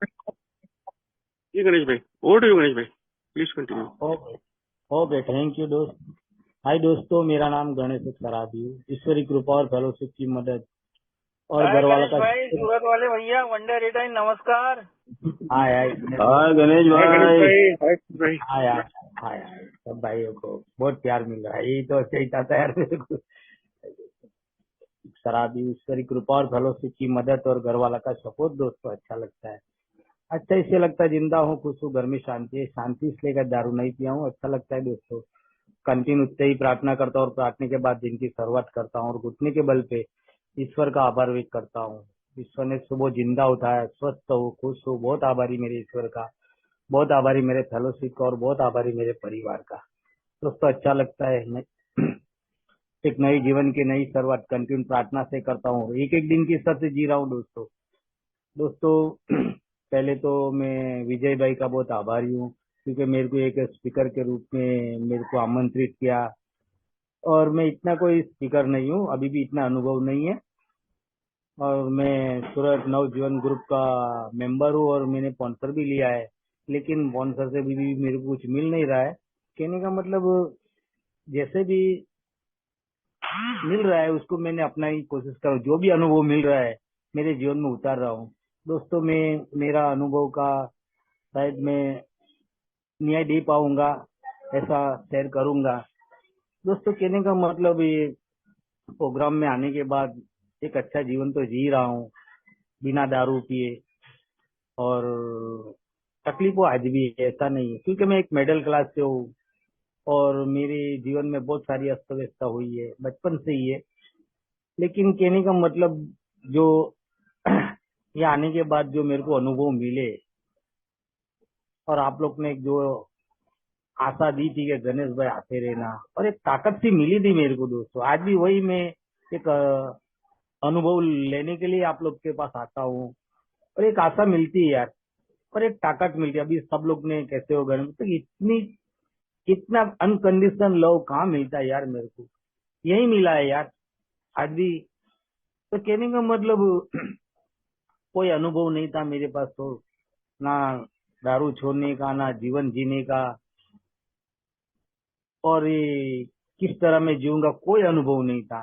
जी गणेश भाई, over to you Ganesh भाई, please continue. Okay. Okay, thank you दोस्त। हाय दोस्तों, मेरा नाम गणेश सराबी है। ईश्वरी कृपा और फेलोशिप की मदद और हाय घर वाला गणेश का भाई, सूरत वाले भैया, वनडे रिटाइन, नमस्कार। हाय हाय गणेश हाँ भाई। गणेश हाय गणेश भाई। भाई, हाय भाई। हाय हाय हाय हाय। सब भाइयों को बहुत प्यार मिल रहा है, यही तो सही चाहता है यार मेरे को। शराबी ईश्वरी कृपा और फेलोशिप की मदद और घर वाला का सपोर्ट दोस्तों अच्छा लगता है। अच्छा इससे लगता है जिंदा हूँ, खुश हूँ, घर में शांति है। शांति इसलिए का दारू नहीं पिया हूँ, अच्छा लगता है दोस्तों। कंटिन्यू उठते ही प्रार्थना करता हूँ और प्रार्थना के बाद दिन की शुरुआत करता हूँ और घुटने के बल पे ईश्वर का आभार व्यक्त करता हूँ। ईश्वर ने सुबह जिंदा उठाया, स्वस्थ हूँ, खुश हूँ, बहुत आभारी मेरे ईश्वर का। बहुत आभारी मेरे फेलोशिप का और बहुत आभारी मेरे परिवार का। दोस्तों अच्छा लगता है एक नई जीवन की नई शुरुआत कंटिन्यू प्रार्थना से करता हूँ, एक एक दिन की सत्य जी रहा हूँ दोस्तों। दोस्तों पहले तो मैं विजय भाई का बहुत आभारी हूँ, क्योंकि मेरे को एक स्पीकर के रूप में मेरे को आमंत्रित किया। और मैं इतना कोई स्पीकर नहीं हूँ, अभी भी इतना अनुभव नहीं है। और मैं सूरत नवजीवन ग्रुप का मेंबर हूँ और मैंने स्पॉन्सर भी लिया है। लेकिन स्पॉन्सर से भी मेरे को कुछ मिल नहीं रहा है। कहने का मतलब जैसे भी मिल रहा है उसको मैंने अपना ही कोशिश कर, जो भी अनुभव मिल रहा है मेरे जीवन में उतार रहा हूँ। दोस्तों मैं मेरा अनुभव का शायद मैं न्याय दे पाऊंगा, ऐसा शेयर करूंगा। दोस्तों कहने का मतलब ये प्रोग्राम में आने के बाद एक अच्छा जीवन तो जी रहा हूँ, बिना दारू पिए। और तकलीफ वो आज भी है, ऐसा नहीं है, क्योंकि मैं एक मिडिल क्लास से हूँ और मेरे जीवन में बहुत सारी अस्त व्यस्तता हुई है बचपन से ही है। लेकिन कहने का मतलब जो ये आने के बाद जो मेरे को अनुभव मिले और आप लोग ने जो आशा दी थी कि गणेश भाई आते रहना, और एक ताकत सी मिली थी मेरे को दोस्तों, आज भी वही मैं एक अनुभव लेने के लिए आप लोग के पास आता हूँ। और एक आशा मिलती है यार, और एक ताकत मिलती है। अभी सब लोग ने कैसे हो गए तो इतनी इतना अनकंडीशनल लव कहाँ मिलता है यार, मेरे को यही मिला है यार आज भी। तो कहने का मतलब कोई अनुभव नहीं था मेरे पास तो, ना दारू छोड़ने का, ना जीवन जीने का, और ये किस तरह मैं जीऊंगा कोई अनुभव नहीं था।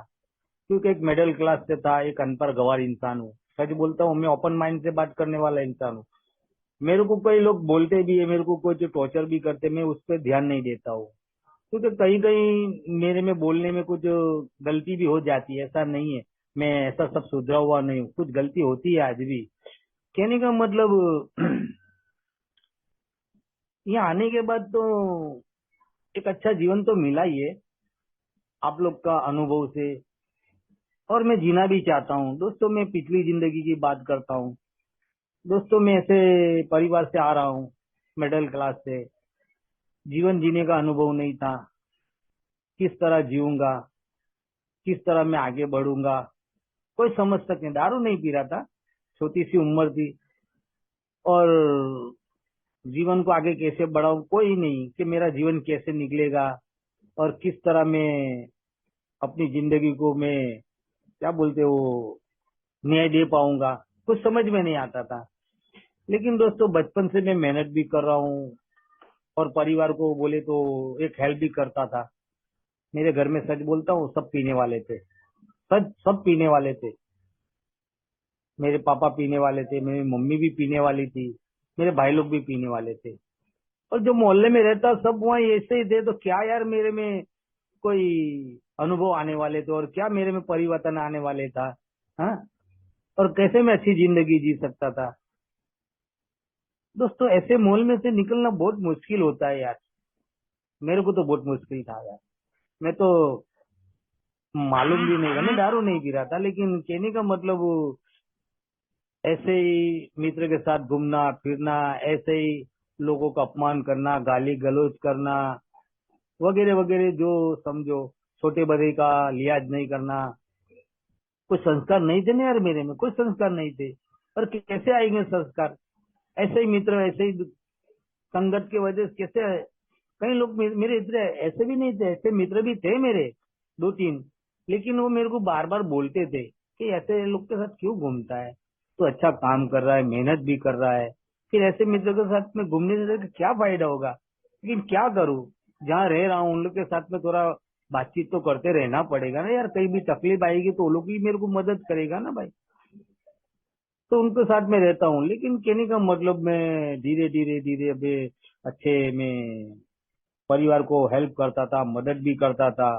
क्योंकि एक मिडिल क्लास से था, एक अनपढ़ गवार इंसान हूँ। सच बोलता हूँ, मैं ओपन माइंड से बात करने वाला इंसान हूँ। मेरे को कई लोग बोलते भी है, मेरे को कोई जो टॉर्चर भी करते, मैं उस पर ध्यान नहीं देता हूँ। क्योंकि कहीं कहीं मेरे में बोलने में कुछ गलती भी हो जाती है, ऐसा नहीं है। मैं ऐसा सब सुधरा हुआ नहीं हूँ, कुछ गलती होती है आज भी। कहने का मतलब यहाँ आने के बाद तो एक अच्छा जीवन तो मिला ही है आप लोग का अनुभव से। और मैं जीना भी चाहता हूँ दोस्तों। मैं पिछली जिंदगी की बात करता हूँ दोस्तों। मैं ऐसे परिवार से आ रहा हूँ, मिडिल क्लास से। जीवन जीने का अनुभव नहीं था, किस तरह जीऊंगा, किस तरह मैं आगे बढ़ूंगा, कोई समझ तक नहीं। दारू नहीं पी रहा था, छोटी सी उम्र थी। और जीवन को आगे कैसे बढ़ाऊं कोई नहीं, कि मेरा जीवन कैसे निकलेगा और किस तरह मैं अपनी जिंदगी को मैं क्या बोलते हो न्याय दे पाऊंगा, कुछ समझ में नहीं आता था। लेकिन दोस्तों बचपन से मैं मेहनत भी कर रहा हूँ और परिवार को बोले तो एक हेल्प भी करता था। मेरे घर में सच बोलता हूँ सब पीने वाले थे, सच सब पीने वाले थे। मेरे पापा पीने वाले थे, मेरी मम्मी भी पीने वाली थी, मेरे भाई लोग भी पीने वाले थे। और जो मोहल्ले में रहता सब वहाँ ऐसे ही थे, तो क्या यार मेरे में कोई अनुभव आने वाले थे और क्या मेरे में परिवर्तन आने वाले था। हाँ, और कैसे मैं अच्छी जिंदगी जी सकता था। दोस्तों ऐसे मोल में से निकलना बहुत मुश्किल होता है यार, मेरे को तो बहुत मुश्किल था यार। मैं तो मालूम भी नहीं था, मैं दारू नहीं पी रहा था, लेकिन कहने का मतलब ऐसे ही मित्र के साथ घूमना फिरना, ऐसे ही लोगों का अपमान करना, गाली गलौज करना, वगैरह वगैरह, जो समझो, छोटे बड़े का लिहाज नहीं करना। कोई संस्कार नहीं थे ना यार, मेरे में कोई संस्कार नहीं थे। और कैसे आएंगे संस्कार, ऐसे ही मित्र, ऐसे ही संगत की वजह से कैसे आए? कई लोग मेरे इतने ऐसे भी नहीं थे, ऐसे मित्र भी थे मेरे दो तीन। लेकिन वो मेरे को बार बार बोलते थे कि ऐसे लोग के साथ क्यों घूमता है, तो अच्छा काम कर रहा है, मेहनत भी कर रहा है, फिर ऐसे मित्र के साथ में घूमने से क्या फायदा होगा। लेकिन क्या करूं, जहाँ रह रहा हूँ उन लोग के साथ में थोड़ा बातचीत तो करते रहना पड़ेगा ना यार। कहीं भी तकलीफ आएगी तो वो लोग भी मेरे को मदद करेगा ना भाई। तो उनके साथ में रहता हूँ, लेकिन कहने का मतलब मैं धीरे धीरे धीरे अभी अच्छे में परिवार को हेल्प करता था, मदद भी करता था।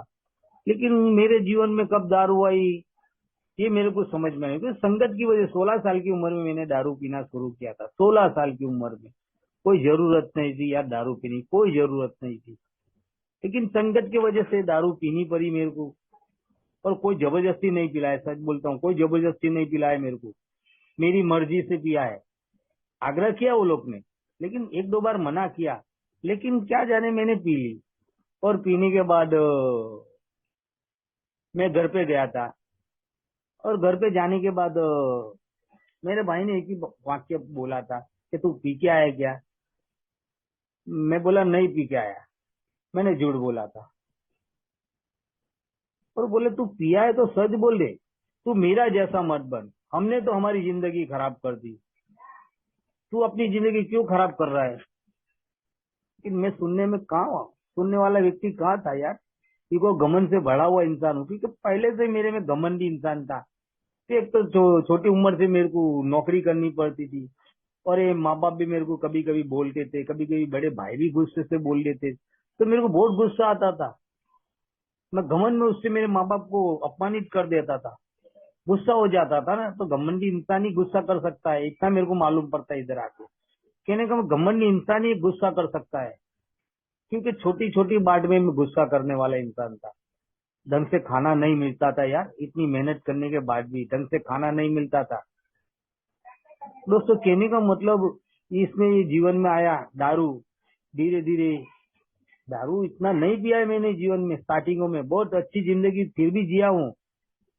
लेकिन मेरे जीवन में कब दारू आई ये मेरे को समझ में नहीं। तो संगत की वजह 16 साल की उम्र में मैंने दारू पीना शुरू किया था। 16 साल की उम्र में कोई जरूरत नहीं थी यार दारू पीने की, कोई जरूरत नहीं थी। लेकिन संगत की वजह से दारू पीनी पड़ी मेरे को। और कोई जबरदस्ती नहीं पिलाया, सच बोलता हूँ, कोई जबरदस्ती नहीं पिलाया मेरे को। मेरी मर्जी से पिया है। आग्रह किया वो लोग ने, लेकिन एक दो बार मना किया, लेकिन क्या जाने मैंने पी ली। और पीने के बाद मैं घर पे गया था। और घर पे जाने के बाद मेरे भाई ने एक ही वाक्य बोला था कि तू पी के आया क्या। मैं बोला नहीं पी के आया, मैंने झूठ बोला था। और बोले तू पिया है तो सच बोल दे, तू मेरा जैसा मत बन, हमने तो हमारी जिंदगी खराब कर दी, तू अपनी जिंदगी क्यों खराब कर रहा है। लेकिन मैं सुनने में कहा, सुनने वाला व्यक्ति कहाँ था यार। क्योंकि घमंड से भरा हुआ इंसान हूँ, क्योंकि पहले से मेरे में घमंडी इंसान था। एक तो छोटी उम्र से मेरे को नौकरी करनी पड़ती थी। और ये माँ बाप भी मेरे को कभी कभी बोलते थे, कभी कभी बड़े भाई भी गुस्से से बोल देते, तो मेरे को बहुत गुस्सा आता था। मैं घमंड में उससे मेरे माँ बाप को अपमानित कर देता था, गुस्सा हो जाता था ना। तो घमंडी इंसान ही गुस्सा कर सकता है, इतना मेरे को मालूम पड़ता है इधर आके। कहने का घमंडी इंसान ही गुस्सा कर सकता है, क्योंकि छोटी छोटी बात में मैं गुस्सा करने वाला इंसान था। ढंग से खाना नहीं मिलता था यार, इतनी मेहनत करने के बाद भी ढंग से खाना नहीं मिलता था। दोस्तों कहने का मतलब इसमें ये जीवन में आया दारू। धीरे धीरे दारू इतना नहीं पिया है मैंने जीवन में। स्टार्टिंगों में बहुत अच्छी जिंदगी फिर भी जिया हूँ।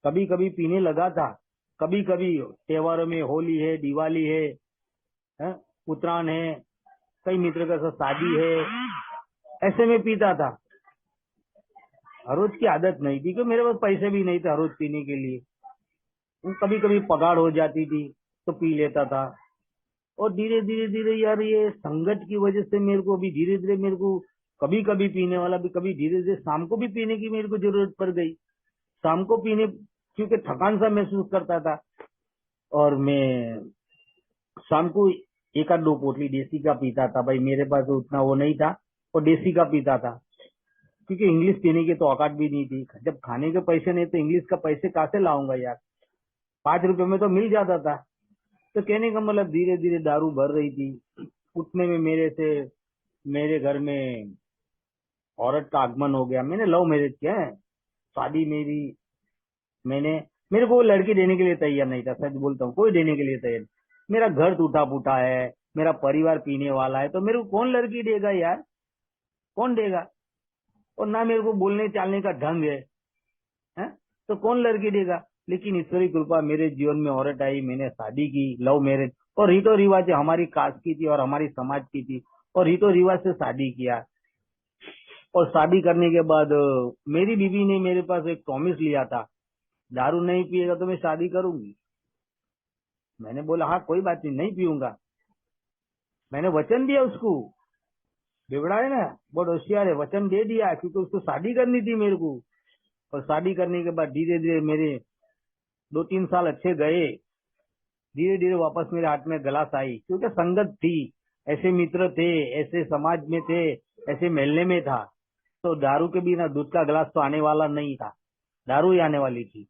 कभी कभी पीने लगा था, कभी कभी त्योहारों में, होली है, दिवाली है, उत्तरायण है, कई मित्र के साथ शादी है, ऐसे में पीता था। हर रोज की आदत नहीं थी, क्योंकि मेरे पास पैसे भी नहीं थे हर रोज पीने के लिए। कभी कभी पगार हो जाती थी तो पी लेता था। और धीरे धीरे धीरे यार ये संगत की वजह से मेरे को अभी धीरे धीरे मेरे को कभी कभी पीने वाला भी, कभी धीरे धीरे शाम को भी पीने की मेरे को जरूरत पड़ गई। शाम को पीने, क्योंकि थकान सा महसूस करता था। और मैं शाम को एक आध दो पोटली देसी का पीता था भाई। मेरे पास उतना वो नहीं था, और देसी का पीता था, क्योंकि इंग्लिश पीने की तो औकात भी नहीं थी। जब खाने के पैसे नहीं तो इंग्लिश का पैसे कहाँ से लाऊंगा यार। 5 रुपए में तो मिल जाता था। तो कहने का मतलब धीरे धीरे दारू भर रही थी। उतने में मेरे घर में औरत का आगमन हो गया। मैंने लव मैरिज किया है, शादी मेरी, मैंने, मेरे को वो लड़की देने के लिए तैयार नहीं था, सच बोलता हूँ, कोई देने के लिए तैयार नहीं। मेरा घर टूटा फूटा है, मेरा परिवार पीने वाला है, तो मेरे को कौन लड़की देगा यार, कौन देगा। और ना मेरे को बोलने चालने का ढंग है, तो कौन लड़की देगा। लेकिन ईश्वरी कृपा मेरे जीवन में औरत आई, मैंने शादी की, लव मैरिज। और रीतो रिवाज हमारी कास्ट की थी और हमारी समाज की थी, और रीतो रिवाज से शादी किया। और शादी करने के बाद मेरी बीवी ने मेरे पास एक प्रॉमिस लिया था, दारू नहीं पिएगा तो मैं शादी करूंगी। मैंने बोला हाँ कोई बात नहीं, नहीं पीऊंगा। मैंने वचन दिया उसको। बिगड़ा है ना, बहुत होशियार है, वचन दे दिया, क्योंकि उसको शादी करनी थी मेरे को। और शादी करने के बाद धीरे धीरे मेरे 2-3 साल अच्छे गए। धीरे धीरे वापस मेरे हाथ में गलास आई, क्योंकि संगत थी, ऐसे मित्र थे, ऐसे समाज में थे, ऐसे महल्ले में था। तो दारू के बिना दूध का गिलास तो आने वाला नहीं था, दारू ही आने वाली थी।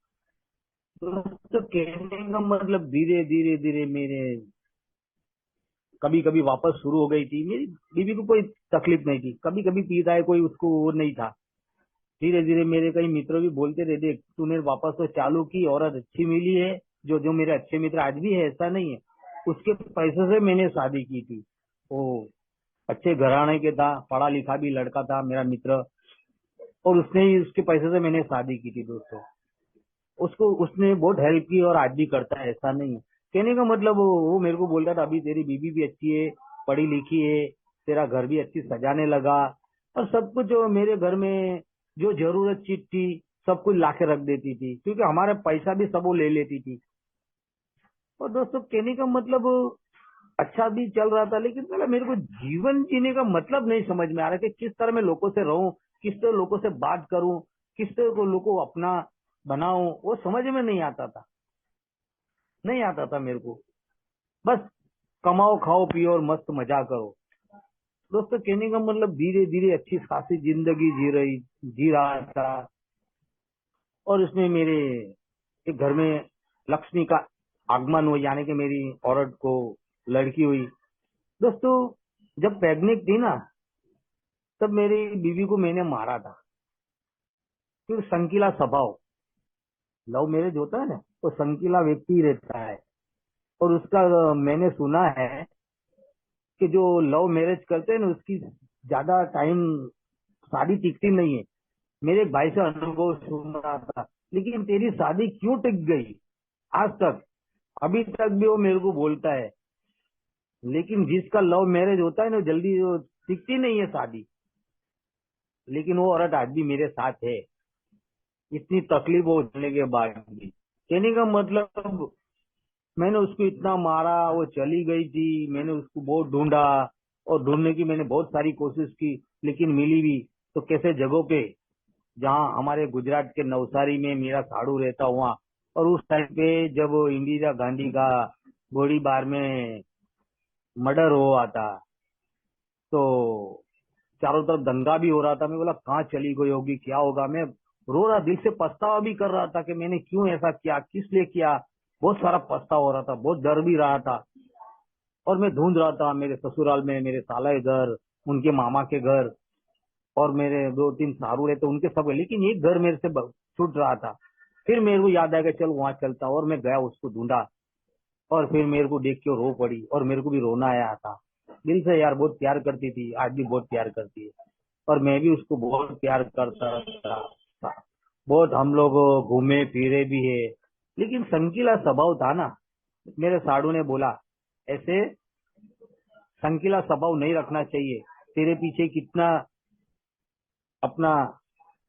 तो कहने का मतलब धीरे धीरे धीरे मेरे कभी कभी वापस शुरू हो गई थी। मेरी बीवी को कोई तकलीफ नहीं थी, कभी कभी पीता है कोई, उसको वो नहीं था। धीरे धीरे मेरे कई मित्र भी बोलते थे देख तूने वापस तो चालू की, औरत अच्छी मिली है। जो जो मेरे अच्छे मित्र आज भी है, ऐसा नहीं है, उसके पैसे से मैंने शादी की थी। वो अच्छे घराने के था, पढ़ा लिखा भी लड़का था मेरा मित्र, और उसने ही उसके पैसे से मैंने शादी की थी दोस्तों। उसको उसने बहुत हेल्प की और आज भी करता है, ऐसा नहीं है। कहने का मतलब वो मेरे को बोलता था अभी तेरी बीबी भी अच्छी है, पढ़ी लिखी है, तेरा घर भी अच्छी सजाने लगा, और सब कुछ जो मेरे घर में जो जरूरत चीज थी सब कुछ लाके रख देती थी, क्योंकि हमारा पैसा भी सब वो ले लेती थी। और दोस्तों कहने का मतलब अच्छा भी चल रहा था, लेकिन पहले मेरे को जीवन जीने का मतलब नहीं समझ में आ रहा कि किस तरह मैं लोगों से रहूं, किस तरह लोगों से बात करूं, किस तरह को लोगों को अपना बनाऊं, वो समझ में नहीं आता था। नहीं आता था मेरे को। बस कमाओ खाओ पियो और मस्त मजा करो। दोस्तों कहने का मतलब धीरे धीरे अच्छी खासी जिंदगी जी रहा था। और उसमें मेरे एक घर में लक्ष्मी का आगमन हुआ, यानी कि मेरी औरत को लड़की हुई। दोस्तों जब प्रेग्नेंट थी ना, तब मेरी बीवी को मैंने मारा था। फिर संकीला स्वभाव, लव मैरिज होता है ना, तो संकीला व्यक्ति रहता है। और उसका मैंने सुना है कि जो लव मैरिज करते हैं ना, उसकी ज्यादा टाइम शादी टिकती नहीं है। मेरे एक भाई से अनुभव सुन रहा था। लेकिन तेरी शादी क्यों टिक गई आज तक? अभी तक भी वो मेरे को बोलता है। लेकिन जिसका लव मैरिज होता है ना, जल्दी वो टिकती नहीं है शादी। लेकिन वो औरत आज भी मेरे साथ है, इतनी तकलीफ होने के बाद भी। कहने का मतलब मैंने उसको इतना मारा, वो चली गई थी। मैंने उसको बहुत ढूंढा, और ढूंढने की मैंने बहुत सारी कोशिश की, लेकिन मिली भी तो कैसे जगहों पे, जहाँ हमारे गुजरात के नवसारी में मेरा साड़ू रहता हुआ। और उस टाइम पे जब इंदिरा गांधी का गोलीबार में मर्डर हुआ था, तो चारों तरफ दंगा भी हो रहा था। मैं बोला कहाँ चली गई होगी, क्या होगा। मैं रो रहा, दिल से पछतावा भी कर रहा था कि मैंने क्यों ऐसा किया, किस लिए किया। बहुत सारा पछतावा हो रहा था, बहुत डर भी रहा था। और मैं ढूंढ रहा था मेरे ससुराल में, मेरे साला के घर, उनके मामा के घर, और मेरे दो तीन सारू रहे तो उनके सब, लेकिन एक घर मेरे से छूट रहा था। फिर मेरे को याद आया कि चल वहां चलता, और मैं गया, उसको ढूंढा। और फिर मेरे को देख के रो पड़ी, और मेरे को भी रोना आया था दिल से। यार बहुत प्यार करती थी, आज भी बहुत प्यार करती है। और मैं भी उसको बहुत प्यार करता था। बहुत हम लोग घूमे फिरे भी है। लेकिन संकीला स्वभाव था ना। मेरे साड़ू ने बोला ऐसे संकीला स्वभाव नहीं रखना चाहिए। तेरे पीछे कितना अपना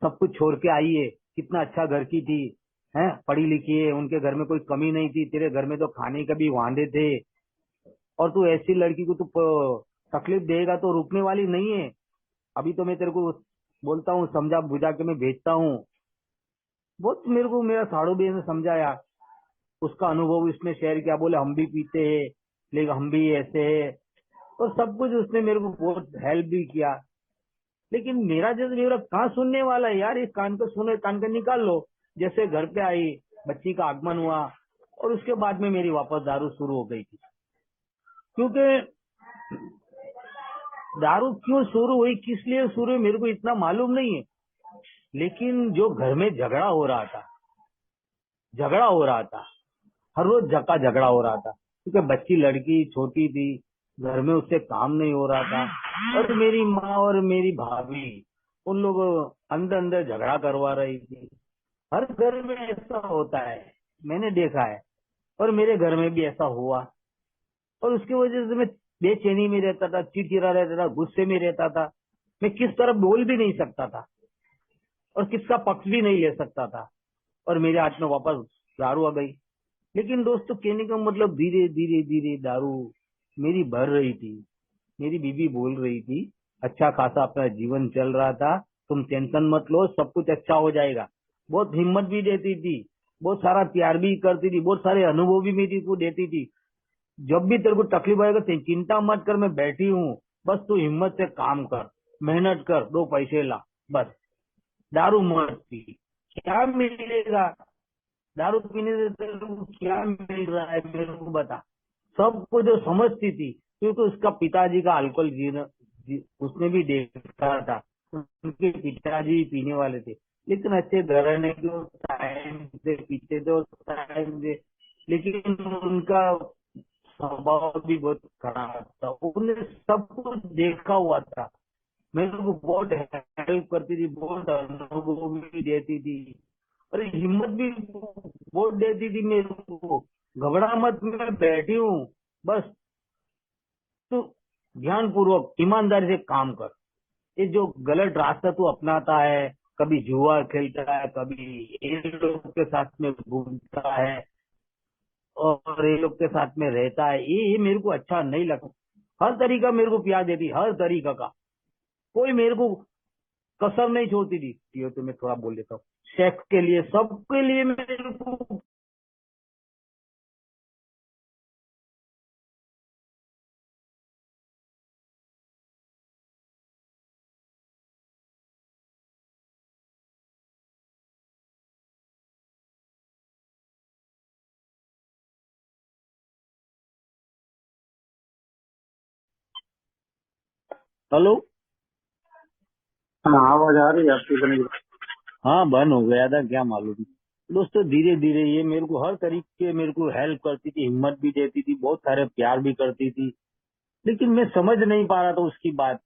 सब कुछ छोड़ के आई है, कितना अच्छा घर की थी, हैं, पढ़ी लिखी है, उनके घर में कोई कमी नहीं थी। तेरे घर में तो खाने के भी वांदे थे। और तू ऐसी लड़की को तू तकलीफ देगा तो रुकने वाली नहीं है। अभी तो मैं तेरे को बोलता हूँ, समझा बुझा के मैं भेजता हूँ। बहुत मेरे को मेरा साड़ू भी ने समझाया, उसका अनुभव इसने शेयर किया। बोले हम भी पीते हैं, लेकिन हम भी ऐसे है, और सब कुछ उसने मेरे को बहुत हेल्प भी किया। लेकिन मेरा जैसे मेरा कहाँ सुनने वाला है यार, इस कान को सुने, कान का निकाल लो। जैसे घर पे आई, बच्ची का आगमन हुआ, और उसके बाद में मेरी वापस दारू शुरू हो गई थी। क्योंकि दारू क्यों शुरू हुई, किस लिए शुरू हुई, मेरे को इतना मालूम नहीं है। लेकिन जो घर में झगड़ा हो रहा था, झगड़ा हो रहा था, हर रोज का झगड़ा हो रहा था। क्योंकि बच्ची लड़की छोटी थी, घर में उससे काम नहीं हो रहा था। और मेरी माँ और मेरी भाभी, उन लोग अंदर अंदर झगड़ा करवा रही थी। हर घर में ऐसा होता है, मैंने देखा है। और मेरे घर में भी ऐसा हुआ। और उसकी वजह से मैं बेचैनी में रहता था, चिड़चिड़ा रहता था, गुस्से में रहता था। मैं किस तरफ बोल भी नहीं सकता था, और किसका पक्ष भी नहीं ले सकता था। और मेरे हाथ में वापस दारू आ गई। लेकिन दोस्तों कहने का मतलब धीरे धीरे धीरे दारू मेरी भर रही थी। मेरी बीवी बोल रही थी अच्छा खासा अपना जीवन चल रहा था, तुम टेंशन मत लो, सब कुछ अच्छा हो जाएगा। बहुत हिम्मत भी देती थी, बहुत सारा प्यार भी करती थी, बहुत सारे अनुभव भी मेरी को देती थी। जब भी तेरे को तकलीफ आएगा तो चिंता मत कर, मैं बैठी हूँ, बस तू हिम्मत से काम कर, मेहनत कर, दो पैसे ला, बस दारू मत पी। क्या मिलेगा दारू पीने से? तेरे को क्या मिल रहा है मेरे को बता। सबको जो समझती थी, क्योंकि उसका पिताजी का अल्कोहल उसने भी देखा था। उनके पिताजी पीने वाले थे, लेकिन अच्छे घराने के टाइम से पीते थे, टाइम से। लेकिन उनका स्वभाव भी बहुत खराब था, उन्होंने सब कुछ देखा हुआ था। मेरे को बहुत हेल्प करती थी, बहुत अनुभव भी देती थी, और हिम्मत भी बहुत देती थी मेरे को। घबरा मत, मैं बैठी हूँ, बस तू ध्यान पूर्वक ईमानदारी से काम कर। ये जो गलत रास्ता तू अपनाता है, कभी जुआ खेलता है, कभी इन लोगों के साथ में घूमता है, और ये लोग के साथ में रहता है, ये मेरे को अच्छा नहीं लगता। हर तरीका मेरे को प्यार देती, हर तरीका का, कोई मेरे को कसर नहीं छोड़ती थी। ये तो मैं थोड़ा बोल देता हूँ, सेक्स के लिए, सबके लिए मेरे को। हेलो। हाँ, आवाज आ रही है आपकी गणेश भाई। हाँ, बंद हो गया था, क्या मालूम। दोस्तों धीरे धीरे ये मेरे को हर तरीके मेरे को हेल्प करती थी, हिम्मत भी देती थी, बहुत सारे प्यार भी करती थी। लेकिन मैं समझ नहीं पा रहा था उसकी बात।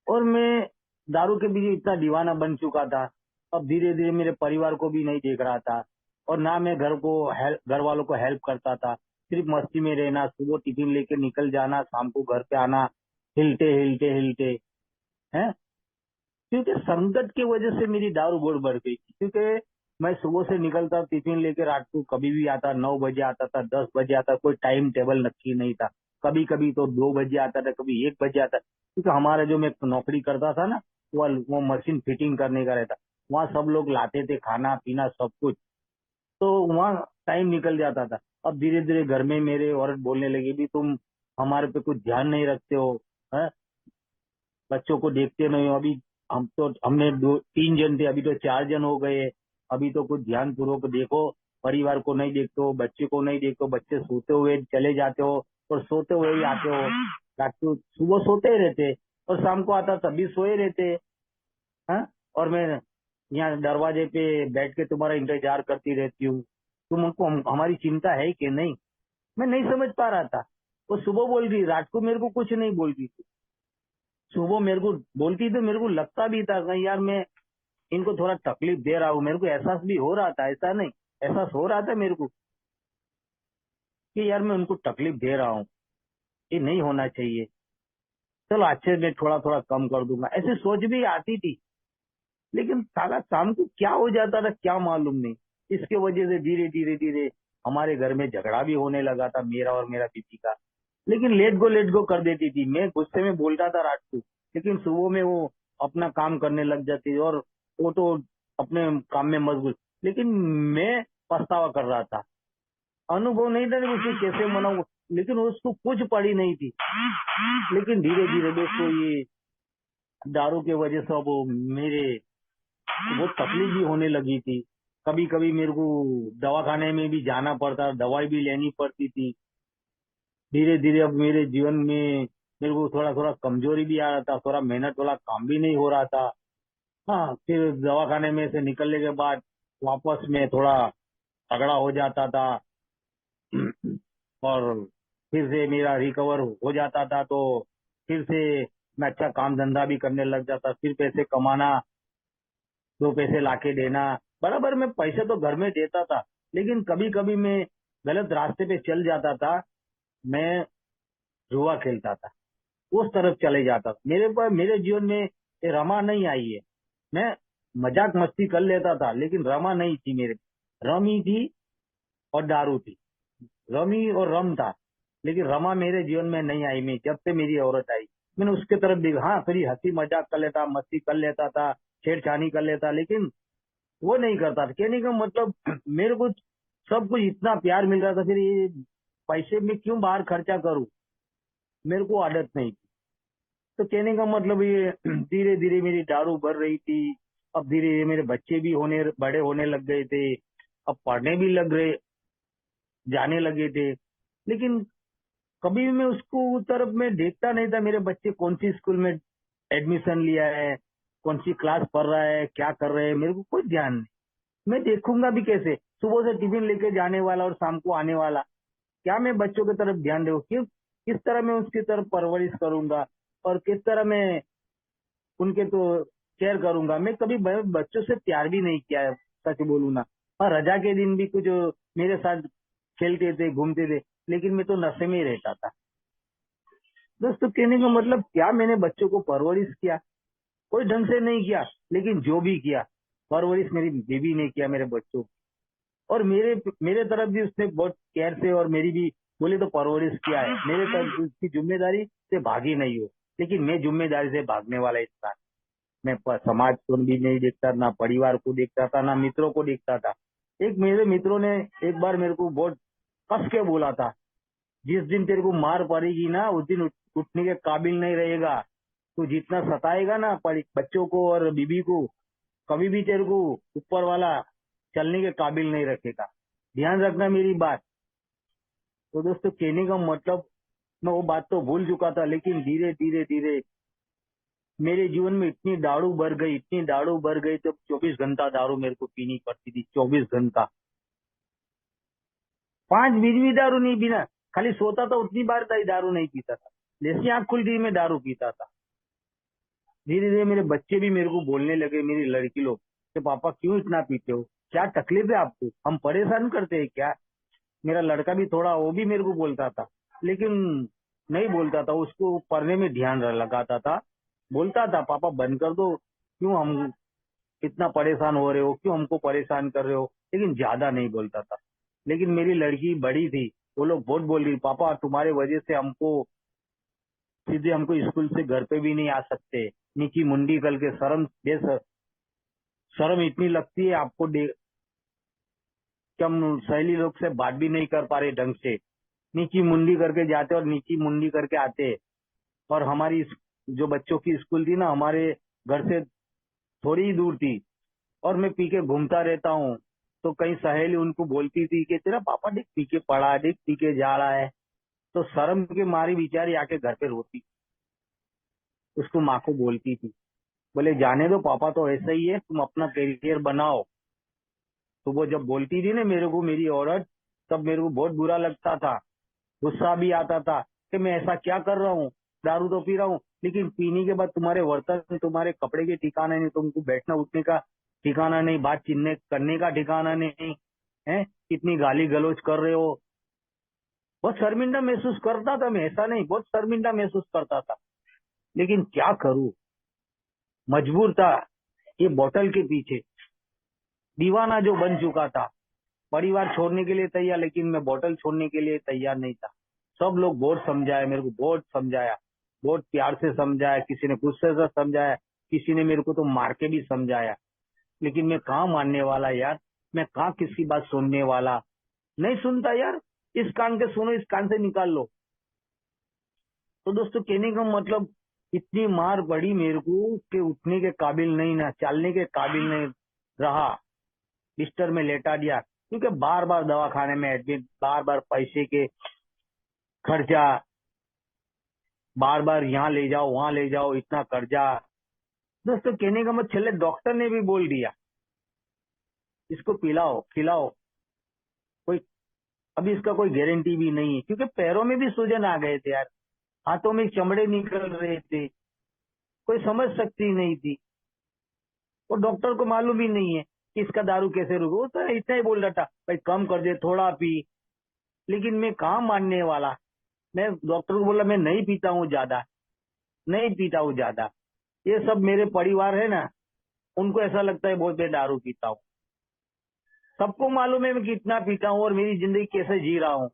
और मैं दारू के पीछे इतना दीवाना बन चुका था। अब धीरे धीरे मेरे परिवार को भी नहीं देख रहा था, और ना मैं घर वालों को हेल्प करता था। सिर्फ मस्ती में रहना, सुबह टिफिन लेके निकल जाना, शाम को घर पे आना, हिलते हिलते हिलते हैं। क्योंकि संकट की वजह से मेरी दारू बहुत बढ़ गई थी। क्योंकि मैं सुबह से निकलता टिफिन लेके, रात को कभी भी आता, 9 बजे आता था, 10 बजे आता, कोई टाइम टेबल नक्की नहीं था। कभी कभी तो 2 बजे आता था, कभी 1 बजे आता। क्योंकि हमारा जो मैं नौकरी करता था ना, वो मशीन फिटिंग करने का रहता। वहाँ सब लोग लाते थे खाना पीना सब कुछ, तो वहाँ टाइम निकल जाता था। अब धीरे धीरे घर में मेरे औरत बोलने लगी भी, तुम हमारे पे कुछ ध्यान नहीं रखते हो, है? बच्चों को देखते नहीं हो। अभी हमने 2 3 जन थे, अभी तो 4 जन हो गए। अभी तो कुछ ध्यान पूर्वक देखो, परिवार को नहीं देखते हो, बच्चे को नहीं देखते हो, बच्चे सोते हुए चले जाते हो और सोते हुए ही आते हो। रात को सुबह सोते ही रहते और शाम को आता तभी सोए रहते हैं। और मैं यहाँ दरवाजे पे बैठ के तुम्हारा इंतजार करती रहती हूँ। तुमको हमारी चिंता है कि नहीं? मैं नहीं समझ पा रहा था। वो सुबह बोल रही, रात को मेरे को कुछ नहीं बोल रही थी। सुबह मेरे को बोलती तो मेरे को लगता भी था कहीं यार मैं इनको थोड़ा तकलीफ दे रहा हूँ। मेरे को एहसास भी हो रहा था, ऐसा नहीं, एहसास हो रहा था मेरे को कि यार मैं उनको तकलीफ दे रहा हूँ, ये नहीं होना चाहिए। चलो अच्छे में थोड़ा थोड़ा कम कर दूंगा, ऐसी सोच भी आती थी। लेकिन साला शाम को क्या हो जाता था क्या मालूम नहीं। इसके वजह से धीरे धीरे धीरे हमारे घर में झगड़ा भी होने लगा था, मेरा और मेरा बीवी का। लेकिन लेट गो कर देती थी। मैं गुस्से में बोलता था रात को, लेकिन सुबह में वो अपना काम करने लग जाती और वो तो अपने काम में मशगूल। लेकिन मैं पछतावा कर रहा था, अनुभव नहीं था कि उसे कैसे मनाऊं। लेकिन उसको कुछ पड़ी नहीं थी। लेकिन धीरे धीरे दोस्तों ये दारू के वजह से अब मेरे बहुत तकलीफ भी होने लगी थी। कभी कभी मेरे को दवाखाने में भी जाना पड़ता, दवाई भी लेनी पड़ती थी। धीरे धीरे अब मेरे जीवन में मेरे को थोड़ा थोड़ा कमजोरी भी आ रहा था, थोड़ा मेहनत वाला काम भी नहीं हो रहा था। हाँ, फिर दवाखाने में से निकलने के बाद वापस में थोड़ा तगड़ा हो जाता था और फिर से मेरा रिकवर हो जाता था, तो फिर से मैं अच्छा काम धंधा भी करने लग जाता, फिर पैसे कमाना, 2 पैसे लाके देना। बराबर मैं पैसे तो घर में देता था, लेकिन कभी कभी मैं गलत रास्ते पे चल जाता था। मैं जुआ खेलता था, उस तरफ चले जाता था। मेरे जीवन में ये रमा नहीं आई है। मैं मजाक मस्ती कर लेता था, लेकिन रमा नहीं थी मेरे। रमी थी और दारू थी, रमी और रम था। लेकिन रमा मेरे जीवन में नहीं आई। मैं जब से मेरी औरत आई, मैंने उसके तरफ देखा। हाँ, फिर हंसी मजाक कर लेता, मस्ती कर लेता था, छेड़छानी कर लेता, लेकिन वो नहीं करता था। कहने का मतलब मेरे को सब कुछ इतना प्यार मिल रहा था, फिर ये पैसे में क्यों बाहर खर्चा करूं? मेरे को आदत नहीं थी। तो कहने का मतलब ये धीरे धीरे मेरी दारू बढ़ रही थी। अब धीरे धीरे मेरे बच्चे भी बड़े होने लग गए थे, अब पढ़ने भी लग गए, जाने लगे थे। लेकिन कभी भी मैं उसको उस तरफ में देखता नहीं था, मेरे बच्चे कौन सी स्कूल में एडमिशन लिया है, कौन सी क्लास पढ़ रहा है, क्या कर रहे हैं, मेरे को कोई ध्यान नहीं। मैं देखूंगा भी कैसे? सुबह से टिफिन लेके जाने वाला और शाम को आने वाला, क्या मैं बच्चों की तरफ ध्यान दूँ? किस तरह मैं उसकी तरफ परवरिश करूंगा और किस तरह मैं उनके तो केयर करूंगा? मैं कभी बच्चों से प्यार भी नहीं किया है, सच बोलूं ना। और रजा के दिन भी कुछ मेरे साथ खेलते थे, घूमते थे, लेकिन मैं तो नशे में ही रहता था। दोस्तों कहने का मतलब क्या, मैंने बच्चों को परवरिश किया? कोई ढंग से नहीं किया। लेकिन जो भी किया, परवरिश मेरी बीवी ने किया मेरे बच्चों की। और मेरे तरफ भी उसने बहुत केयर से और मेरी भी बोले तो परवरिश किया है। मेरे तरफ उसकी जिम्मेदारी से भागी नहीं हो, लेकिन मैं जिम्मेदारी से भागने वाला इंसान। मैं समाज को भी नहीं देखता, ना परिवार को देखता था, ना मित्रों को देखता था। एक मेरे मित्रों ने एक बार मेरे को बहुत कस के बोला था, जिस दिन तेरे को मार पड़ेगी ना उस दिन उठने के काबिल नहीं रहेगा। तू जितना सताएगा ना बच्चों को और बीबी को, कभी भी तेरे को ऊपर वाला चलने के काबिल नहीं रखेगा। ध्यान रखना मेरी बात। तो दोस्तों कहने का मतलब, मैं वो बात तो भूल चुका था, लेकिन धीरे धीरे धीरे मेरे जीवन में इतनी दारू बढ़ गई, इतनी दारू बढ़ गई, जब 24 घंटा दारू मेरे को पीनी पड़ती थी। 24 घंटा 5 बीज भी दारू नहीं पीना, खाली सोता था उतनी बार दारू नहीं पीता था। जैसी आंख खुलती मैं दारू पीता था। धीरे धीरे मेरे बच्चे भी मेरे को बोलने लगे, मेरी लड़की लोग, कि पापा क्यों इतना पीते हो, क्या तकलीफ है आपको, हम परेशान करते हैं क्या। मेरा लड़का भी थोड़ा वो भी मेरे को बोलता था, लेकिन नहीं बोलता था, उसको पढ़ने में ध्यान लगाता था। बोलता था पापा बंद कर दो, क्यों हम इतना परेशान हो रहे हो, क्यों हमको परेशान कर रहे हो, लेकिन ज्यादा नहीं बोलता था। लेकिन मेरी लड़की बड़ी थी, वो लोग बहुत बोल रही, पापा तुम्हारे वजह से हमको सीधे हमको स्कूल से घर पे भी नहीं आ सकते, नीची मुंडी करके शर्म इतनी लगती है आपको कि हम सहेली लोग से बात भी नहीं कर पा रहे ढंग से। नीची मुंडी करके जाते और नीची मुंडी करके आते। और हमारी जो बच्चों की स्कूल थी ना, हमारे घर से थोड़ी ही दूर थी, और मैं पी के घूमता रहता हूँ। तो कई सहेली उनको बोलती थी कि तेरा पापा देख पी के पड़ा, देख पी के जा रहा है। तो शर्म के मारी बेचारी आके घर पे रोती, उसको माँ को बोलती थी, बोले जाने दो, पापा तो ऐसा ही है, तुम अपना करियर बनाओ। तो वो जब बोलती थी ना मेरे को, मेरी औरत, तब मेरे को बहुत बुरा लगता था, गुस्सा भी आता था कि मैं ऐसा क्या कर रहा हूँ, दारू तो पी रहा हूँ, लेकिन पीने के बाद तुम्हारे वर्तन, तुम्हारे कपड़े के ठिकाना नहीं, तुमको बैठना उठने का ठिकाना नहीं, बात चिन्ह करने का ठिकाना नहीं है, कितनी गाली गलौज कर रहे हो। बहुत शर्मिंदा महसूस करता था मैं, ऐसा नहीं, बहुत शर्मिंदा महसूस करता था, लेकिन क्या करूं, मजबूर था। ये बोतल के पीछे दीवाना जो बन चुका था, परिवार छोड़ने के लिए तैयार, लेकिन मैं बोतल छोड़ने के लिए तैयार नहीं था। सब लोग बहुत समझाया मेरे को, बहुत समझाया, बहुत प्यार से समझाया, किसी ने गुस्से से समझाया, किसी ने मेरे को तो मार के भी समझाया, लेकिन मैं कहाँ मानने वाला यार, मैं कहाँ किसकी बात सुनने वाला, नहीं सुनता यार। इस कान के सुनो, इस कान से निकाल लो। तो दोस्तों कहने का मतलब, इतनी मार पड़ी मेरे को कि उठने के काबिल नहीं, ना चलने के काबिल नहीं रहा, बिस्तर में लेटा दिया। क्योंकि बार बार दवाखाने में एडमिट, बार बार पैसे के खर्चा, बार बार यहाँ ले जाओ वहां ले जाओ, इतना कर्जा। दोस्तों कहने का मतलब, छेले डॉक्टर ने भी बोल दिया इसको पिलाओ खिलाओ, कोई अभी इसका कोई गारंटी भी नहीं है, क्योंकि पैरों में भी सूजन आ गए थे यार, हाथों में चमड़े निकल रहे थे, कोई समझ सकती नहीं थी। और डॉक्टर को मालूम भी नहीं है कि इसका दारू कैसे रुके, वो तो इतना ही बोल रहा था भाई कम कर दे थोड़ा पी, लेकिन मैं कहाँ मानने वाला। मैं डॉक्टर को बोला मैं नहीं पीता हूँ ज्यादा, नहीं पीता हूँ ज्यादा। ये सब मेरे परिवार है ना, उनको ऐसा लगता है बहुत मैं दारू पीता हूँ। सबको मालूम है मैं कितना पीता हूँ और मेरी जिंदगी कैसे जी रहा हूँ,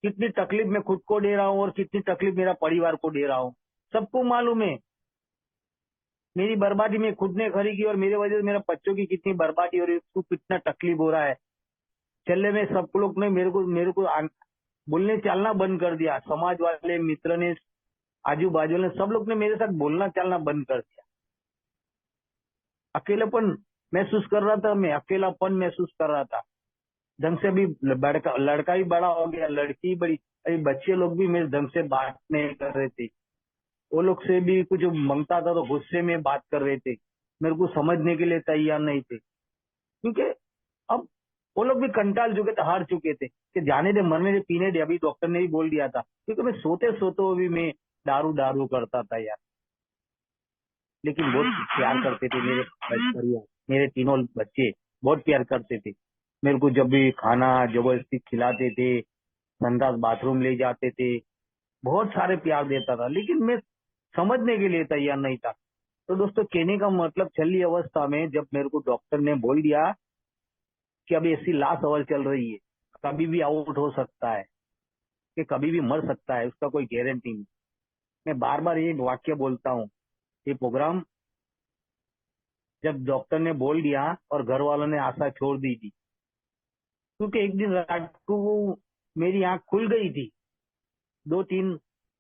कितनी तकलीफ मैं खुद को दे रहा हूँ और कितनी तकलीफ मेरा परिवार को दे रहा हूँ। सबको मालूम है मेरी बर्बादी में खुद ने खड़ी की, और मेरे वजह से मेरे बच्चों की कितनी बर्बादी हो रही है, उसको कितना तकलीफ हो रहा है। चलने में सब लोग ने मेरे को बोलने चलना बंद कर दिया, समाज वाले, मित्र ने, आजू बाजू ने, सब लोग ने मेरे साथ बोलना चलना बंद कर दिया। अकेलापन महसूस कर रहा था, मैं अकेलापन महसूस कर रहा था। ढंग से अभी लड़का भी बड़ा हो गया, लड़की बड़ी, अभी बच्चे लोग भी मेरे ढंग से बात नहीं कर रहे थे। वो लोग से भी कुछ मांगता था तो गुस्से में बात कर रहे थे, मेरे को समझने के लिए तैयार नहीं थे। क्योंकि अब वो लोग भी कंटाल चुके थे, हार चुके थे कि जाने दे, मरने दे, पीने दे। अभी डॉक्टर ने भी बोल दिया था, क्योंकि मैं सोते सोते भी मैं दारू दारू करता था यार। लेकिन बहुत प्यार करते थे मेरे परिवार, मेरे तीनों बच्चे बहुत प्यार करते थे मेरे को। जब भी खाना जबरदस्ती खिलाते थे, संडास बाथरूम ले जाते थे, बहुत सारे प्यार देता था, लेकिन मैं समझने के लिए तैयार नहीं था। तो दोस्तों कहने का मतलब, छली अवस्था में जब मेरे को डॉक्टर ने बोल दिया कि अब ऐसी लाश अवर चल रही है, कभी भी आउट हो सकता है, कि कभी भी मर सकता है, उसका कोई गारंटी नहीं। मैं बार बार ये वाक्य बोलता हूँ। ये प्रोग्राम जब डॉक्टर ने बोल दिया और घर वालों ने आशा छोड़ दी थी, क्योंकि एक दिन रात को वो मेरी आंख खुल गई थी। 2-3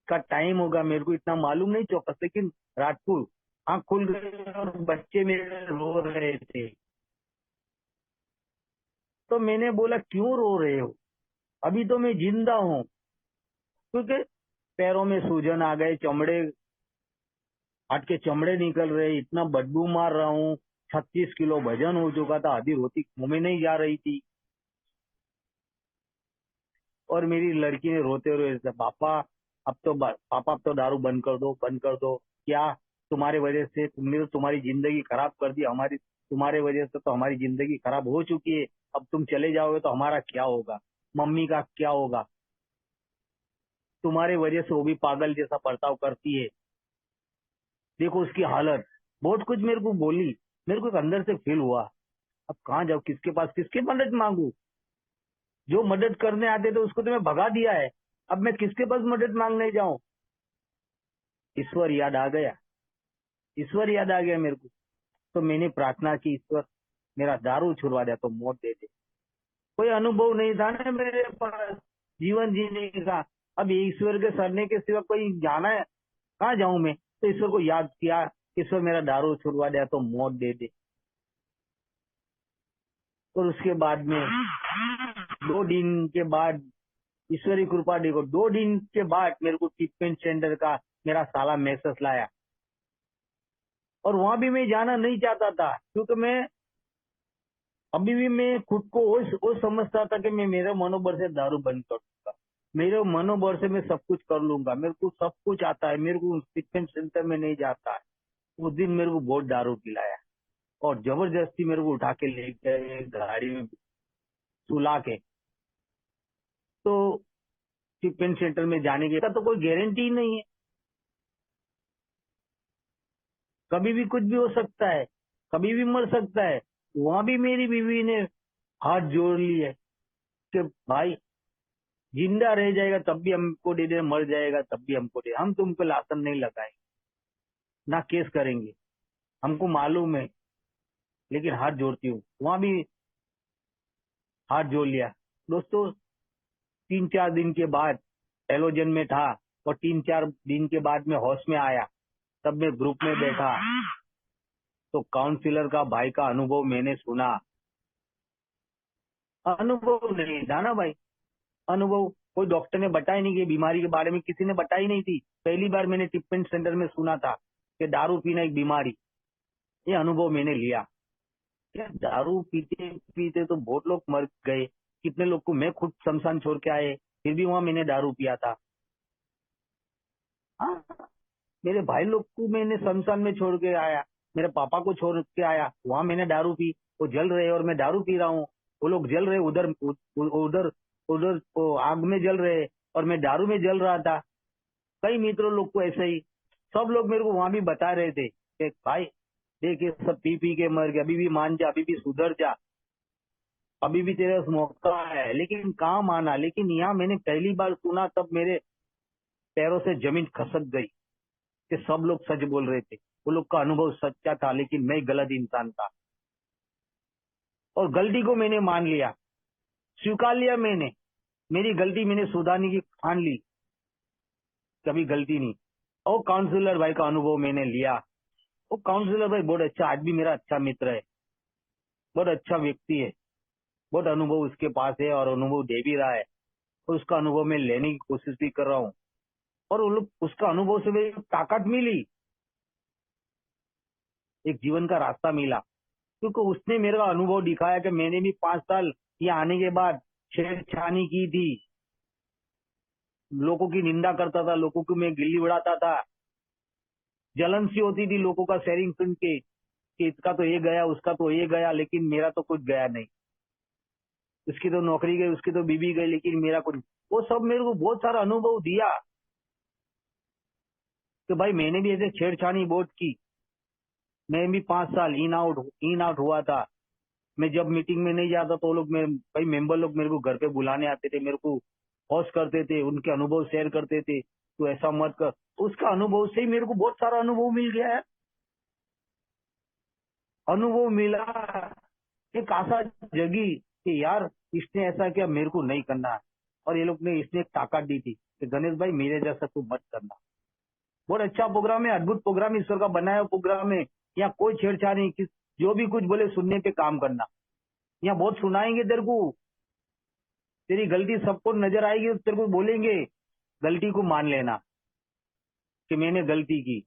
का टाइम होगा, मेरे को इतना मालूम नहीं चौकस, लेकिन रात को आंख खुल गई और बच्चे मेरे रो रहे थे। तो मैंने बोला क्यों रो रहे हो, अभी तो मैं जिंदा हूँ। क्योंकि पैरों में सूजन आ गए, चमड़े हट के चमड़े निकल रहे, इतना बदबू मार रहा हूँ, 36 किलो वजन हो चुका था, आधी रोटी मुंह में नहीं जा रही थी। और मेरी लड़की ने रोते हुए पापा अब तो दारू बंद कर दो, बंद कर दो। क्या तुम्हारे वजह से, तुमने तो तुम्हारी जिंदगी खराब कर दी, हमारी तुम्हारे वजह से तो हमारी जिंदगी खराब हो चुकी है, अब तुम चले जाओगे तो हमारा क्या होगा, मम्मी का क्या होगा, तुम्हारे वजह से वो भी पागल जैसा बर्ताव करती है, देखो उसकी हालत। बहुत कुछ मेरे को बोली, मेरे को एक अंदर से फील हुआ, अब कहाँ जाऊँ, किसके पास, किसकी मदद मांगू। जो मदद करने आते थे उसको तो मैं भगा दिया है, अब मैं किसके पास मदद मांगने जाऊं। ईश्वर याद आ गया, ईश्वर याद आ गया मेरे को। तो मैंने प्रार्थना की, ईश्वर मेरा दारू छुड़वा दे तो मौत दे दे। कोई अनुभव नहीं था ना मेरे पास जीवन जीने का। अब ईश्वर के सरने के सिवा कोई जाना है, कहाँ जाऊं मैं। तो ईश्वर को याद किया, ईश्वर मेरा दारू छुड़वा दे तो मौत दे दे। और उसके बाद में 2 दिन के बाद, ईश्वरी कृपा देखो, 2 दिन के बाद मेरे को ट्रीटमेंट सेंटर का मेरा साला मैसेज लाया। और वहां भी मैं जाना नहीं चाहता था, क्योंकि मैं अभी भी मैं खुद को वो समझता था कि मैं मेरे मनोबल से दारू बंद कर दूंगा, मेरे मनोबल से मैं सब कुछ कर लूंगा, मेरे को सब कुछ आता है, मेरे को ट्रीटमेंट सेंटर में नहीं जाता है। उस दिन मेरे को बहुत दारू पिलाया और जबरदस्ती मेरे को उठा के ले गए गाड़ी में सुला के। तो ट्रीटमेंट सेंटर में जाने की तो कोई गारंटी नहीं है, कभी भी कुछ भी हो सकता है, कभी भी मर सकता है। वहां भी मेरी बीवी ने हाथ जोड़ लिए कि भाई जिंदा रह जाएगा तब भी हमको दे दे, मर जाएगा तब भी हमको दे, हम तुमको लासन नहीं लगाएंगे, ना केस करेंगे, हमको मालूम है। लेकिन हाथ जोड़ती हूँ, वहां भी हाथ जोड़ लिया। दोस्तों 3-4 दिन के बाद एलोजन में था, और 3-4 दिन के बाद मैं होश में आया, तब मैं ग्रुप में बैठा, तो काउंसिलर का भाई का अनुभव मैंने सुना। अनुभव नहीं था ना भाई, अनुभव कोई डॉक्टर ने बताया नहीं, कि बीमारी के बारे में किसी ने बताई नहीं थी। पहली बार मैंने ट्रीटमेंट सेंटर में सुना था कि दारू पीना एक बीमारी। ये अनुभव मैंने लिया। क्या दारू पीते पीते तो बहुत लोग मर गए, कितने लोग को मैं खुद शमशान छोड़ के आए, फिर भी वहां मैंने दारू पिया था। हाँ, मेरे भाई लोग को मैंने शमशान में छोड़ के आया, मेरे पापा को छोड़ के आया, वहां मैंने दारू पी, वो जल रहे और मैं दारू पी रहा हूँ। वो लोग जल रहे उधर उधर उधर वो आग में जल रहे और मैं दारू में जल रहा था। कई मित्रों लोग को ऐसे ही, सब लोग मेरे को वहां भी बता रहे थे कि भाई देख ये सब पी पी के मर गया, अभी भी मान जा, अभी भी सुधर जा, अभी भी तेरे पास मौका है। लेकिन कहाँ माना। लेकिन यहाँ मैंने पहली बार सुना, तब मेरे पैरों से जमीन खसक गई कि सब लोग सच बोल रहे थे, वो लोग का अनुभव सच्चा था, लेकिन मैं गलत इंसान था। और गलती को मैंने मान लिया, स्वीकार लिया मैंने, मेरी गलती मैंने सुधारने की ठान ली, कभी गलती नहीं। और काउंसिलर भाई का अनुभव मैंने लिया। वो काउंसिलर भाई बहुत अच्छा, आज भी मेरा अच्छा मित्र है, बहुत अच्छा व्यक्ति है, बहुत अनुभव उसके पास है और अनुभव दे भी रहा है, और उसका अनुभव मैं लेने की कोशिश भी कर रहा हूँ। और वो लोग, उसका अनुभव से मेरी ताकत मिली, एक जीवन का रास्ता मिला, क्योंकि उसने मेरा अनुभव दिखाया कि मैंने भी 5 साल यहाँ आने के बाद छेड़छानी की थी, लोगों की निंदा करता था, लोगों की मैं गिल्ली उड़ाता था, जलन सी होती थी लोगों का शेयरिंग सुन के कि इसका तो ये गया, उसका तो ये गया, लेकिन मेरा तो कुछ गया नहीं। उसकी तो नौकरी गई, उसकी तो बीबी गई, लेकिन मेरा कुछ। वो सब मेरे को बहुत सारा अनुभव दिया कि भाई मैंने भी ऐसे छेड़छानी बहुत की, मैं भी 5 साल इन आउट हुआ था, मैं जब मीटिंग में नहीं जाता तो वो लोग मेरे भाई मेंबर लोग मेरे को घर पे बुलाने आते थे, मेरे को होस्ट करते थे, उनके अनुभव शेयर करते थे, तो ऐसा मत कर। उसका अनुभव से ही मेरे को बहुत सारा अनुभव मिल गया है। अनुभव मिला, एक आशा जगी कि यार इसने ऐसा किया, मेरे को नहीं करना है। और ये लोग ने इसने एक ताकत दी थी कि गणेश भाई मेरे जैसा तू मत करना। बहुत अच्छा प्रोग्राम है, अद्भुत प्रोग्राम, ईश्वर का बनाया हुआ प्रोग्राम है। यहाँ कोई छेड़छाड़ नहीं, जो भी कुछ बोले सुनने पे काम करना। यहाँ बहुत सुनाएंगे तेरे को, तेरी गलती सबको नजर आएगी, तो तेरे को बोलेंगे गलती को मान लेना कि मैंने गलती की।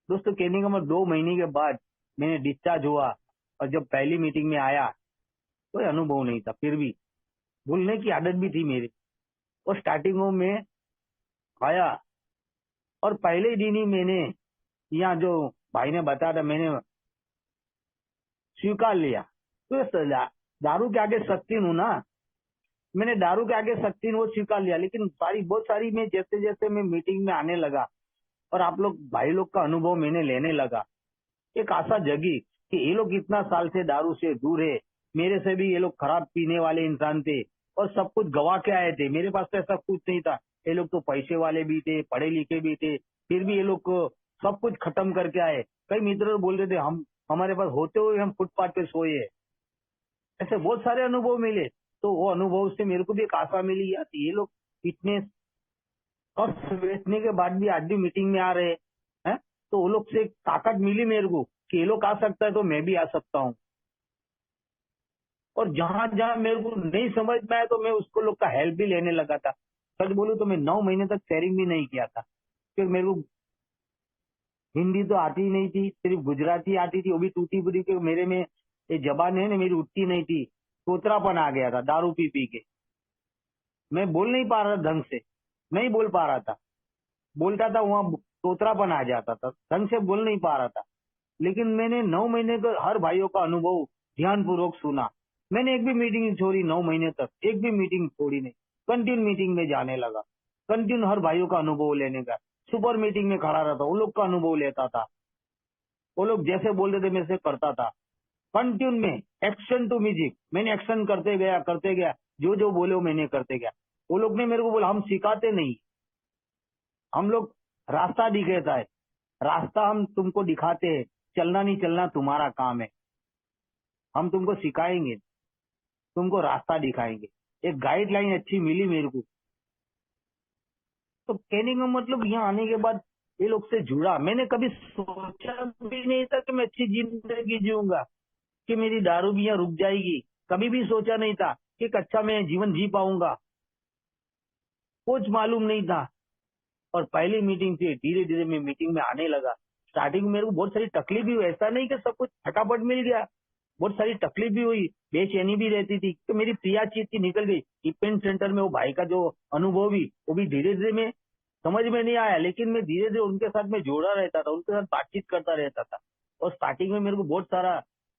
दोस्तों कहने का मतलब 2 महीने के बाद मैंने डिस्चार्ज हुआ, और जब पहली मीटिंग में आया कोई अनुभव नहीं था, फिर भी भूलने की आदत भी थी मेरी। और स्टार्टिंग में आया और पहले दिन ही मैंने यहाँ जो भाई ने बताया था मैंने स्वीकार लिया। तो ये दारू के आगे शक्ति हूं ना, मैंने दारू के आगे शक्ति वो स्वीकार लिया। लेकिन बहुत सारी मैं जैसे जैसे मैं मीटिंग में आने लगा और आप लोग भाई लोग का अनुभव मैंने लेने लगा, एक आशा जगी कि ये लोग इतना साल से दारू से दूर है, मेरे से भी ये लोग खराब पीने वाले इंसान थे और सब कुछ गवा के आए थे। मेरे पास तो ऐसा कुछ नहीं था, ये लोग तो पैसे वाले भी थे, पढ़े लिखे भी थे, फिर भी ये लोग को सब कुछ खत्म करके आए। कई मित्र बोल रहे थे हम हमारे पास होते हुए हम फुटपाथ पे सोए। ऐसे बहुत सारे अनुभव मिले, तो वो अनुभव से मेरे को भी एक आशा मिली यार, ये लोग इतने कष्ट बेचने के बाद भी आज भी मीटिंग में आ रहे हैं। तो वो लोग से एक ताकत मिली मेरे को कि ये लोग आ सकता है तो मैं भी आ सकता हूँ। और जहां जहां मेरे को नहीं समझ में आया तो मैं उसको लोग का हेल्प भी लेने लगा था। सच बोलूं तो मैं 9 महीने तक शेयरिंग भी नहीं किया था, फिर मेरे को हिंदी तो आती ही नहीं थी, सिर्फ गुजराती आती थी, वो भी टूटी फूटी, क्योंकि मेरे में ये जबान है ना मेरी उठती नहीं थी, तोतरापन आ गया था दारू पी पी के। मैं बोल नहीं पा रहा ढंग से, नहीं बोल पा रहा था, बोलता था वहां तोतरापन आ जाता था, ढंग से बोल नहीं पा रहा था। लेकिन मैंने 9 महीने का हर भाइयों का अनुभव ध्यानपूर्वक सुना। मैंने एक भी मीटिंग नहीं छोड़ी, 9 महीने तक एक भी मीटिंग छोड़ी नहीं, कंटिन्यू मीटिंग में जाने लगा, कंटिन्यू हर भाइयों का अनुभव लेने का। सुपर मीटिंग में खड़ा रहता, वो लोग का अनुभव लेता था, वो लोग जैसे बोलते थे मैं से करता था। कंटिन्यू में एक्शन टू म्यूजिक, मैंने एक्शन करते गया, जो जो बोले वो मैंने करते गया। वो लोग ने मेरे को बोला हम सिखाते नहीं, हम लोग रास्ता दिखाता है, रास्ता हम तुमको दिखाते हैं, चलना नहीं चलना तुम्हारा काम है, हम तुमको सिखाएंगे, तुमको रास्ता दिखाएंगे। एक गाइडलाइन अच्छी मिली मेरे को। तो कहने का मतलब यहाँ आने के बाद ये लोग से जुड़ा, मैंने कभी सोचा भी नहीं था कि मैं अच्छी जिंदगी जीऊंगा, कि मेरी दारू भी यहाँ रुक जाएगी। कभी भी सोचा नहीं था कि एक अच्छा मैं जीवन जी पाऊंगा, कुछ मालूम नहीं था। और पहली मीटिंग से धीरे धीरे मैं मीटिंग में आने लगा। स्टार्टिंग में मेरे को बहुत सारी तकलीफ भी हुई, ऐसा नहीं कि सब कुछ फटाफट मिल गया, बहुत सारी तकलीफ भी हुई, बेचैनी भी रहती थी। तो मेरी प्रिया चीज की निकल गई। इवेंट सेंटर में वो भाई का जो अनुभव भी, वो भी धीरे धीरे में समझ में नहीं आया, लेकिन मैं धीरे धीरे उनके साथ में जोड़ा रहता था, उनके साथ बातचीत करता रहता था। और स्टार्टिंग में मेरे को बहुत सारा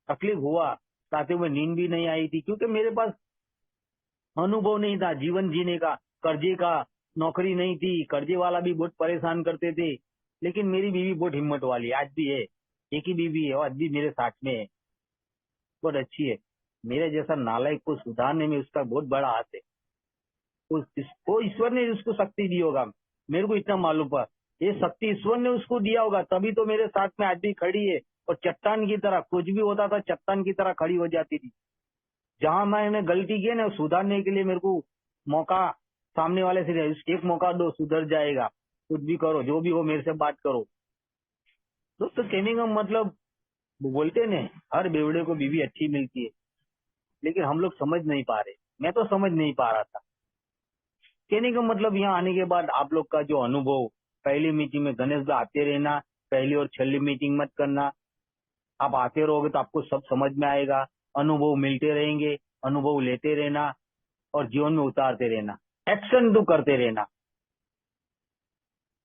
तकलीफ हुआ, स्टार्टिंग में नींद भी नहीं आई थी, क्योंकि मेरे पास अनुभव नहीं था जीवन जीने का, कर्जे का, नौकरी नहीं थी, कर्जे वाला भी बहुत परेशान करते थे। लेकिन मेरी बीवी बहुत हिम्मत वाली है, आज भी है, एक ही बीवी है और आज भी मेरे साथ में है, बहुत अच्छी है। मेरे जैसा नालायक को सुधारने में उसका बहुत बड़ा हाथ है। उसको ईश्वर ने उसको शक्ति दी होगा, मेरे को इतना मालूम पड़ा, ये शक्ति ईश्वर ने उसको दिया होगा, तभी तो मेरे साथ में आज भी खड़ी है। और चट्टान की तरह कुछ भी होता था, चट्टान की तरह खड़ी हो जाती थी। जहां मैंने गलती की है ना, सुधारने के लिए मेरे को मौका सामने वाले से एक मौका दो, सुधर जाएगा, कुछ भी करो, जो भी हो मेरे से बात करो। दोस्तों कहने का मतलब, वो बोलते ने हर बेवड़े को बीवी अच्छी मिलती है, लेकिन हम लोग समझ नहीं पा रहे, मैं तो समझ नहीं पा रहा था। कहने का मतलब यहाँ आने के बाद आप लोग का जो अनुभव, पहली मीटिंग में गणेश भाई आते रहना, पहली और छली मीटिंग मत करना, आप आते रहोगे तो आपको सब समझ में आएगा, अनुभव मिलते रहेंगे, अनुभव लेते रहना और जीवन में उतारते रहना, एक्शन तो करते रहना।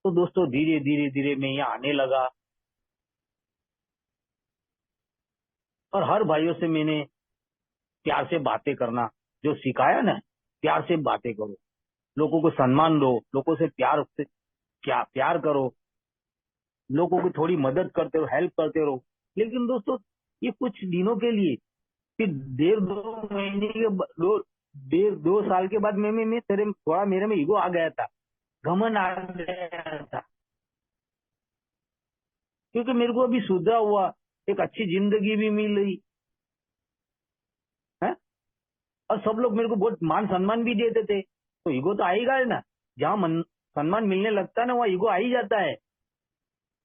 तो दोस्तों धीरे धीरे धीरे मैं यहाँ आने लगा और हर भाइयों से मैंने प्यार से बातें करना जो सिखाया ना, प्यार से बातें करो, लोगों को सम्मान दो, लोगों से प्यार करो, लोगों को थोड़ी मदद करते रहो, हेल्प करते रहो। लेकिन दोस्तों ये कुछ दिनों के लिए, कि 1.5-2 महीने के डेढ़ 2 साल के बाद मैं तेरे थोड़ा मेरे में ईगो आ गया था, घमंड आ गया था, क्योंकि मेरे को अभी सुधरा हुआ एक अच्छी जिंदगी भी मिल रही है, और सब लोग मेरे को बहुत मान सम्मान भी देते थे, तो ईगो तो आएगा है ना। जहाँ सम्मान मिलने लगता है ना, वहाँ ईगो आ ही जाता है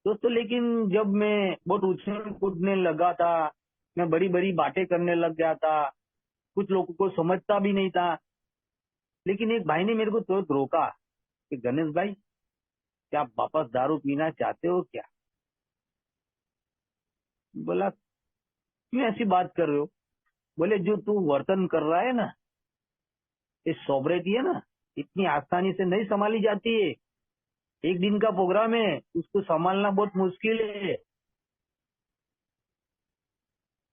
दोस्तों। लेकिन जब मैं बहुत उछल कूदने लगा था, मैं बड़ी बड़ी बातें करने लग गया था, कुछ लोगों को समझता भी नहीं था, लेकिन एक भाई ने मेरे को तुरंत रोका कि गणेश भाई, क्या आप वापस दारू पीना चाहते हो क्या? बोला क्यों ऐसी बात कर रहे हो? बोले जो तू वर्तन कर रहा है ना, ये सोबरेटी है ना, इतनी आसानी से नहीं संभाली जाती है। एक दिन का प्रोग्राम है, उसको संभालना बहुत मुश्किल है।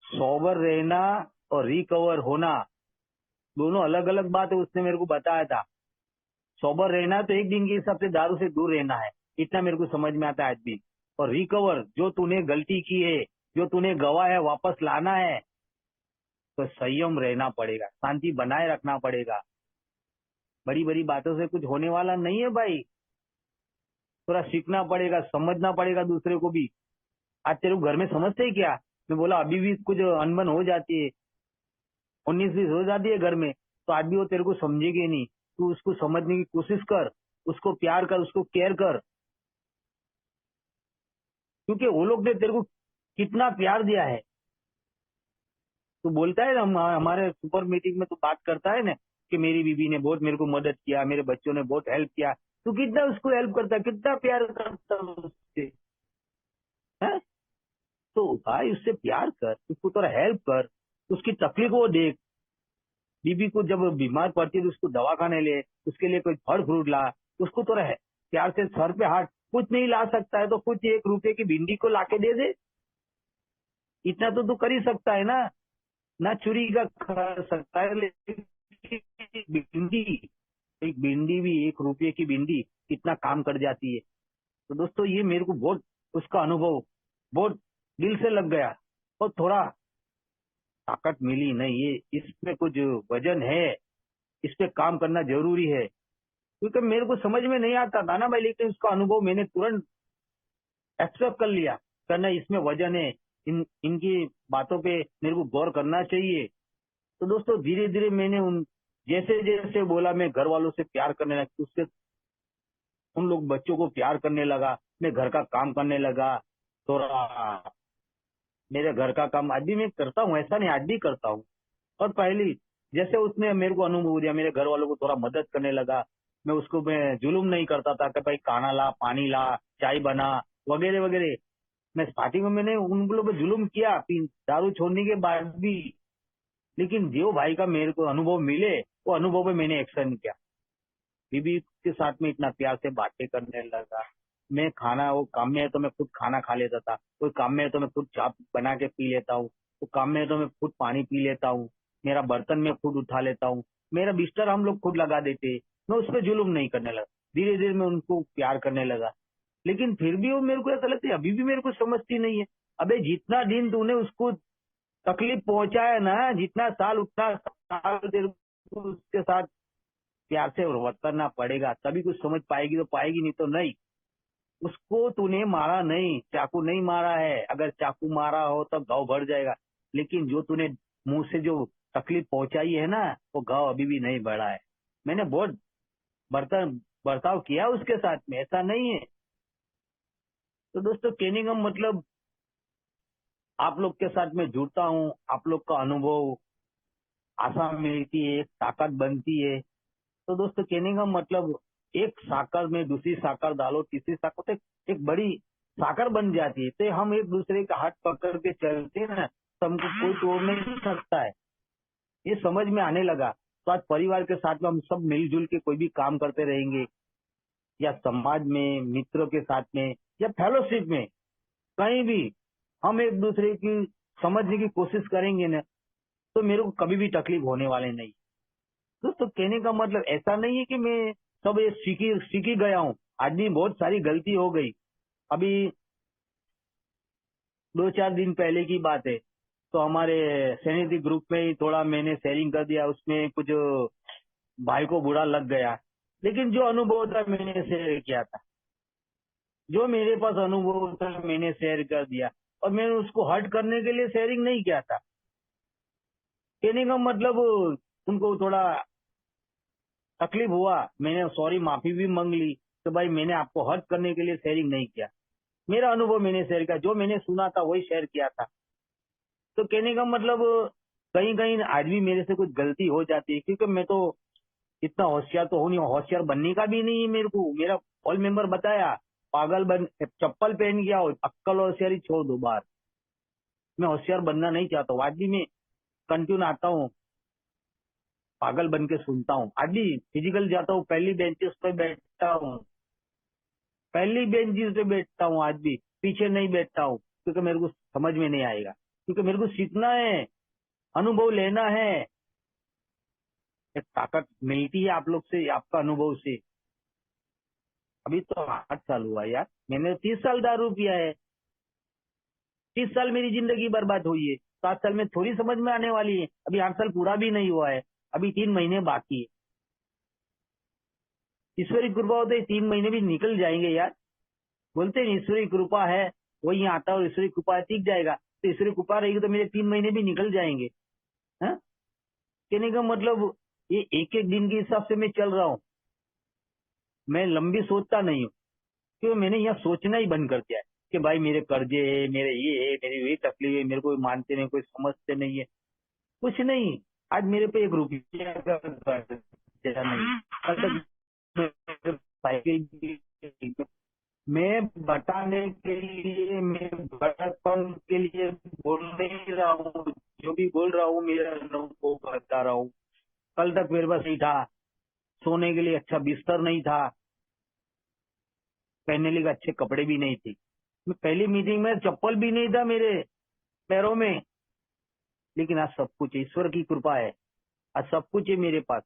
सोबर रहना और रिकवर होना दोनों अलग अलग बात है, उसने मेरे को बताया था। सोबर रहना तो एक दिन के हिसाब से दारू से दूर रहना है, इतना मेरे को समझ में आता है आज भी। और रिकवर, जो तूने गलती की है, जो तूने गवा है, वापस लाना है, तो संयम रहना पड़ेगा, शांति बनाए रखना पड़ेगा। बड़ी बड़ी बातों से कुछ होने वाला नहीं है भाई, थोड़ा सीखना पड़ेगा, समझना पड़ेगा दूसरे को भी। आज तेरे को घर में समझते ही क्या? मैं बोला अभी भी कुछ अनबन हो जाती है, 19-20 हो जाती है घर में, तो आज भी वो तेरे को समझेगी नहीं। तू उसको समझने की कोशिश कर, उसको प्यार कर, उसको केयर कर, क्योंकि वो लोग ने तेरे को कितना प्यार दिया है। तू बोलता है ना, हमारे सुपर मीटिंग में तू बात करता है ना कि मेरी बीवी ने बहुत मेरे को मदद किया, मेरे बच्चों ने बहुत हेल्प किया। तू कितना उसको हेल्प करता है, कितना प्यार करता है उससे, है? तो भाई उससे प्यार कर, उसको थोड़ा हेल्प कर, उसकी तकलीफ को देख। बीबी को जब बीमार पड़ती है तो उसको दवा खाने ले, उसके लिए कोई फल फ्रूट ला, उसको थोड़ा प्यार से सर पे हाथ, कुछ नहीं ला सकता है तो कुछ 1 रुपए की भिंडी को लाके दे दे, इतना तो तू कर ही सकता है ना। ना चुरी का खा सकता है, लेकिन भिंडी, एक भिंडी भी 1 रुपए की भिंडी कितना काम कर जाती है। तो दोस्तों ये मेरे को बहुत, उसका अनुभव बहुत दिल से लग गया, और थोड़ा ताकत मिली नहीं, ये इसमें कुछ वजन है, इस पे काम करना जरूरी है। क्योंकि मेरे को समझ में नहीं आता था ना भाई, लेकिन उसका अनुभव मैंने तुरंत एक्सेप्ट कर लिया, करना इसमें वजन है, इनकी बातों पे मेरे को गौर करना चाहिए। तो दोस्तों धीरे धीरे मैंने उन जैसे जैसे बोला, मैं घर वालों से प्यार करने लगा, उससे उन लोग बच्चों को प्यार करने लगा, मैं घर का काम करने लगा थोड़ा। मेरे घर का काम आज भी मैं करता हूँ, ऐसा नहीं, आज भी करता हूँ। और पहली जैसे उसने मेरे को अनुभव दिया, मेरे घर वालों को थोड़ा मदद करने लगा। मैं जुलूम नहीं करता था कि भाई खाना ला, पानी ला, चाय बना, वगैरह वगैरह। मैं स्टार्टिंग में मैंने उन लोगों पर जुलूम किया, दारू छोड़ने के बाद भी। लेकिन जो भाई का मेरे को अनुभव मिले, वो अनुभव में मैंने एक्शन किया। बीबी के साथ में इतना प्यार से बातें करने लगा। मैं खाना, वो काम में है तो मैं खुद खाना खा लेता था, कोई काम में है तो मैं खुद चाय बना के पी लेता हूँ, तो काम में है तो मैं खुद पानी पी लेता हूँ, मेरा बर्तन मैं खुद उठा लेता हूँ, मेरा बिस्तर हम लोग खुद लगा देते। मैं उस पर जुलूम नहीं करने लगा, धीरे धीरे मैं उनको प्यार करने लगा। लेकिन फिर भी वो मेरे को ऐसा लगता है अभी भी मेरे को समझती नहीं है। अबे जितना दिन तूने उसको तकलीफ पहुंचाया ना, जितना साल उतना साल तेरे को उसके साथ प्यार से वर्तना पड़ेगा, तभी कुछ समझ पाएगी, तो पाएगी, नहीं तो नहीं। उसको तूने मारा नहीं, चाकू नहीं मारा है, अगर चाकू मारा हो तो घाव भर जाएगा, लेकिन जो तूने मुंह से जो तकलीफ पहुंचाई है ना, वो घाव अभी भी नहीं बढ़ा है। मैंने बहुत बर्ताव किया उसके साथ में, ऐसा नहीं है। तो दोस्तों कहने का मतलब, आप लोग के साथ में जुड़ता हूँ, आप लोग का अनुभव, आशा मिलती है, एक ताकत बनती है। तो दोस्तों कहने का मतलब, एक साकर में दूसरी साकर डालो, तीसरी साकर, तो एक बड़ी साकर बन जाती है। तो हम एक दूसरे का हाथ पकड़ के चलते हैं ना, तो हमको कोई तोड़ नहीं सकता है, ये समझ में आने लगा। तो आज परिवार के साथ में हम सब मिलजुल के कोई भी काम करते रहेंगे, या समाज में मित्रों के साथ में, या फेलोशिप में, कहीं भी हम एक दूसरे की समझने की कोशिश करेंगे ना, तो मेरे को कभी भी तकलीफ होने वाले नहीं। दोस्तों कहने का मतलब ऐसा नहीं है कि मैं सब ये सीखी गया हूँ, आज भी बहुत सारी गलती हो गई। अभी 2-4 दिन पहले की बात है, तो हमारे सैनिधि ग्रुप में ही थोड़ा मैंने शेयरिंग कर दिया, उसमें कुछ भाई को बुरा लग गया। लेकिन जो अनुभव था मैंने शेयर किया था, जो मेरे पास अनुभव था मैंने शेयर कर दिया, और मैंने उसको हर्ट करने के लिए शेयरिंग नहीं किया था। कहने का मतलब उनको थोड़ा तकलीफ हुआ, मैंने सॉरी माफी भी मांग ली, तो भाई मैंने आपको हर्ट करने के लिए शेयरिंग नहीं किया, मेरा अनुभव मैंने शेयर किया, जो मैंने सुना था वही शेयर किया था। तो कहने का मतलब कहीं कहीं आज भी मेरे से कुछ गलती हो जाती है, क्योंकि मैं तो इतना होशियार तो हूं नहीं, होशियार बनने का भी नहीं है मेरे को। मेरा हॉल मेंबर बताया, पागल बन, चप्पल पहन गया, अक्कल और होशियारी छोड़ दो बाहर। मैं होशियार बनना नहीं चाहता हूँ, आज भी मैं कंटिन्यू आता हूँ, पागल बन के सुनता हूँ, आज भी फिजिकल जाता हूँ, पहली बेंचेस पे बैठता हूँ, पहली बेंचेस पे बैठता हूँ, आज भी पीछे नहीं बैठता हूँ, क्योंकि मेरे को समझ में नहीं आएगा, क्योंकि मेरे को सीखना है, अनुभव लेना है। एक ताकत मिलती है आप लोग से, आपका अनुभव से। अभी तो 8 साल हुआ यार, मैंने 30 साल दारू पिया है, 30 साल मेरी जिंदगी बर्बाद हुई है, 7 साल में थोड़ी समझ में आने वाली है। अभी 8 साल पूरा भी नहीं हुआ है, अभी 3 महीने बाकी है। ईश्वरी कृपा होते 3 महीने भी निकल जाएंगे यार। बोलते हैं ईश्वरी कृपा है, वो यहाँ आता है और ईश्वरी कृपा टिक जाएगा, तो ईश्वरी कृपा रहेगी तो मेरे 3 महीने भी निकल जाएंगे। हाँ, कहने का मतलब ये एक एक दिन के हिसाब से मैं चल रहा हूँ, मैं लंबी सोचता नहीं हूँ, क्योंकि मैंने यहाँ सोचना ही बंद कर दिया है कि भाई मेरे कर्जे है, मेरे ये है, मेरी ये तकलीफ है, मेरे को मानते नहीं, कोई समझते नहीं है, कुछ नहीं। आज मेरे पे 1 रुपया का कर्जा नहीं, कल तक मेरे भाई के, मैं बताने के लिए, मैं बड़प्पन के लिए बोल नहीं रहा हूँ, जो भी बोल रहा हूँ मेरा अनुभव बता रहा हूँ। कल तक मेरे पास नहीं था, सोने के लिए अच्छा बिस्तर नहीं था, पहनने के लिए अच्छे कपड़े भी नहीं थे, मैं पहली मीटिंग में चप्पल भी नहीं था मेरे पैरों में। लेकिन आज सब कुछ ईश्वर की कृपा है, आज सब कुछ है मेरे पास।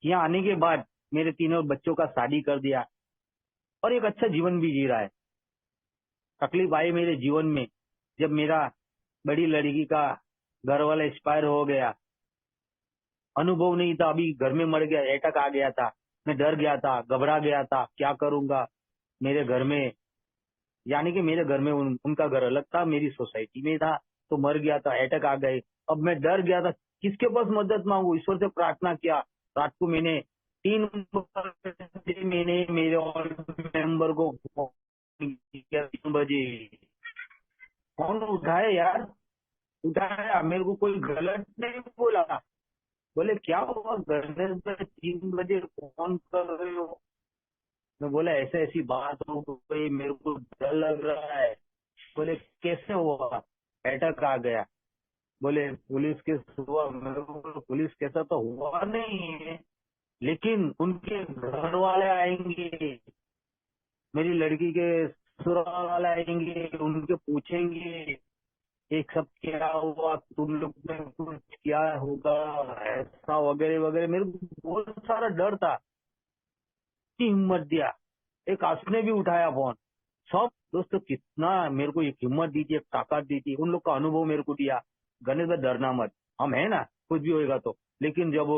यहाँ आने के बाद मेरे 3 बच्चों का शादी कर दिया और एक अच्छा जीवन भी जी रहा है। तकलीफ आई मेरे जीवन में जब मेरा बड़ी लड़की का घर वाला एक्सपायर हो गया, अनुभव नहीं था, अभी घर में मर गया, अटैक आ गया था, मैं डर गया था, घबरा गया था, क्या करूंगा। मेरे घर में, यानी कि मेरे घर में उनका घर अलग था, मेरी सोसाइटी में था, तो मर गया था, अटैक आ गए। अब मैं डर गया था, किसके पास मदद मांगू, ईश्वर से प्रार्थना किया। रात को मैंने 3 बजे मैंने मेरे ऑल मेंबर को फोन किया, 3 बजे फोन उठाए यार, उठाया, मेरे को कोई गलत नहीं बोला, बोले क्या हुआ गणेश भाई 3 बजे फोन कर रहे हो। मैं बोला ऐसे ऐसी बात हो गई, मेरे को डर लग रहा है। बोले कैसे हुआ, अटैक आ गया। बोले पुलिस केस हुआ। मेरे को बोला, पुलिस कैसा तो हुआ नहीं है, लेकिन उनके घर वाले आएंगे, मेरी लड़की के ससुराल वाले आएंगे, उनके पूछेंगे एक सब क्या हुआ, तुम लोग ने कुछ किया होगा, ऐसा वगैरह वगैरह। मेरे को बहुत सारा डर था, इतनी हिम्मत दिया, एक आसने भी उठाया फोन। सब दोस्तों कितना मेरे को एक हिम्मत दी थी, एक ताकत दी थी, उन लोग का अनुभव मेरे को दिया। गणेश भाई डरना मत, हम है ना, कुछ भी होएगा तो। लेकिन जब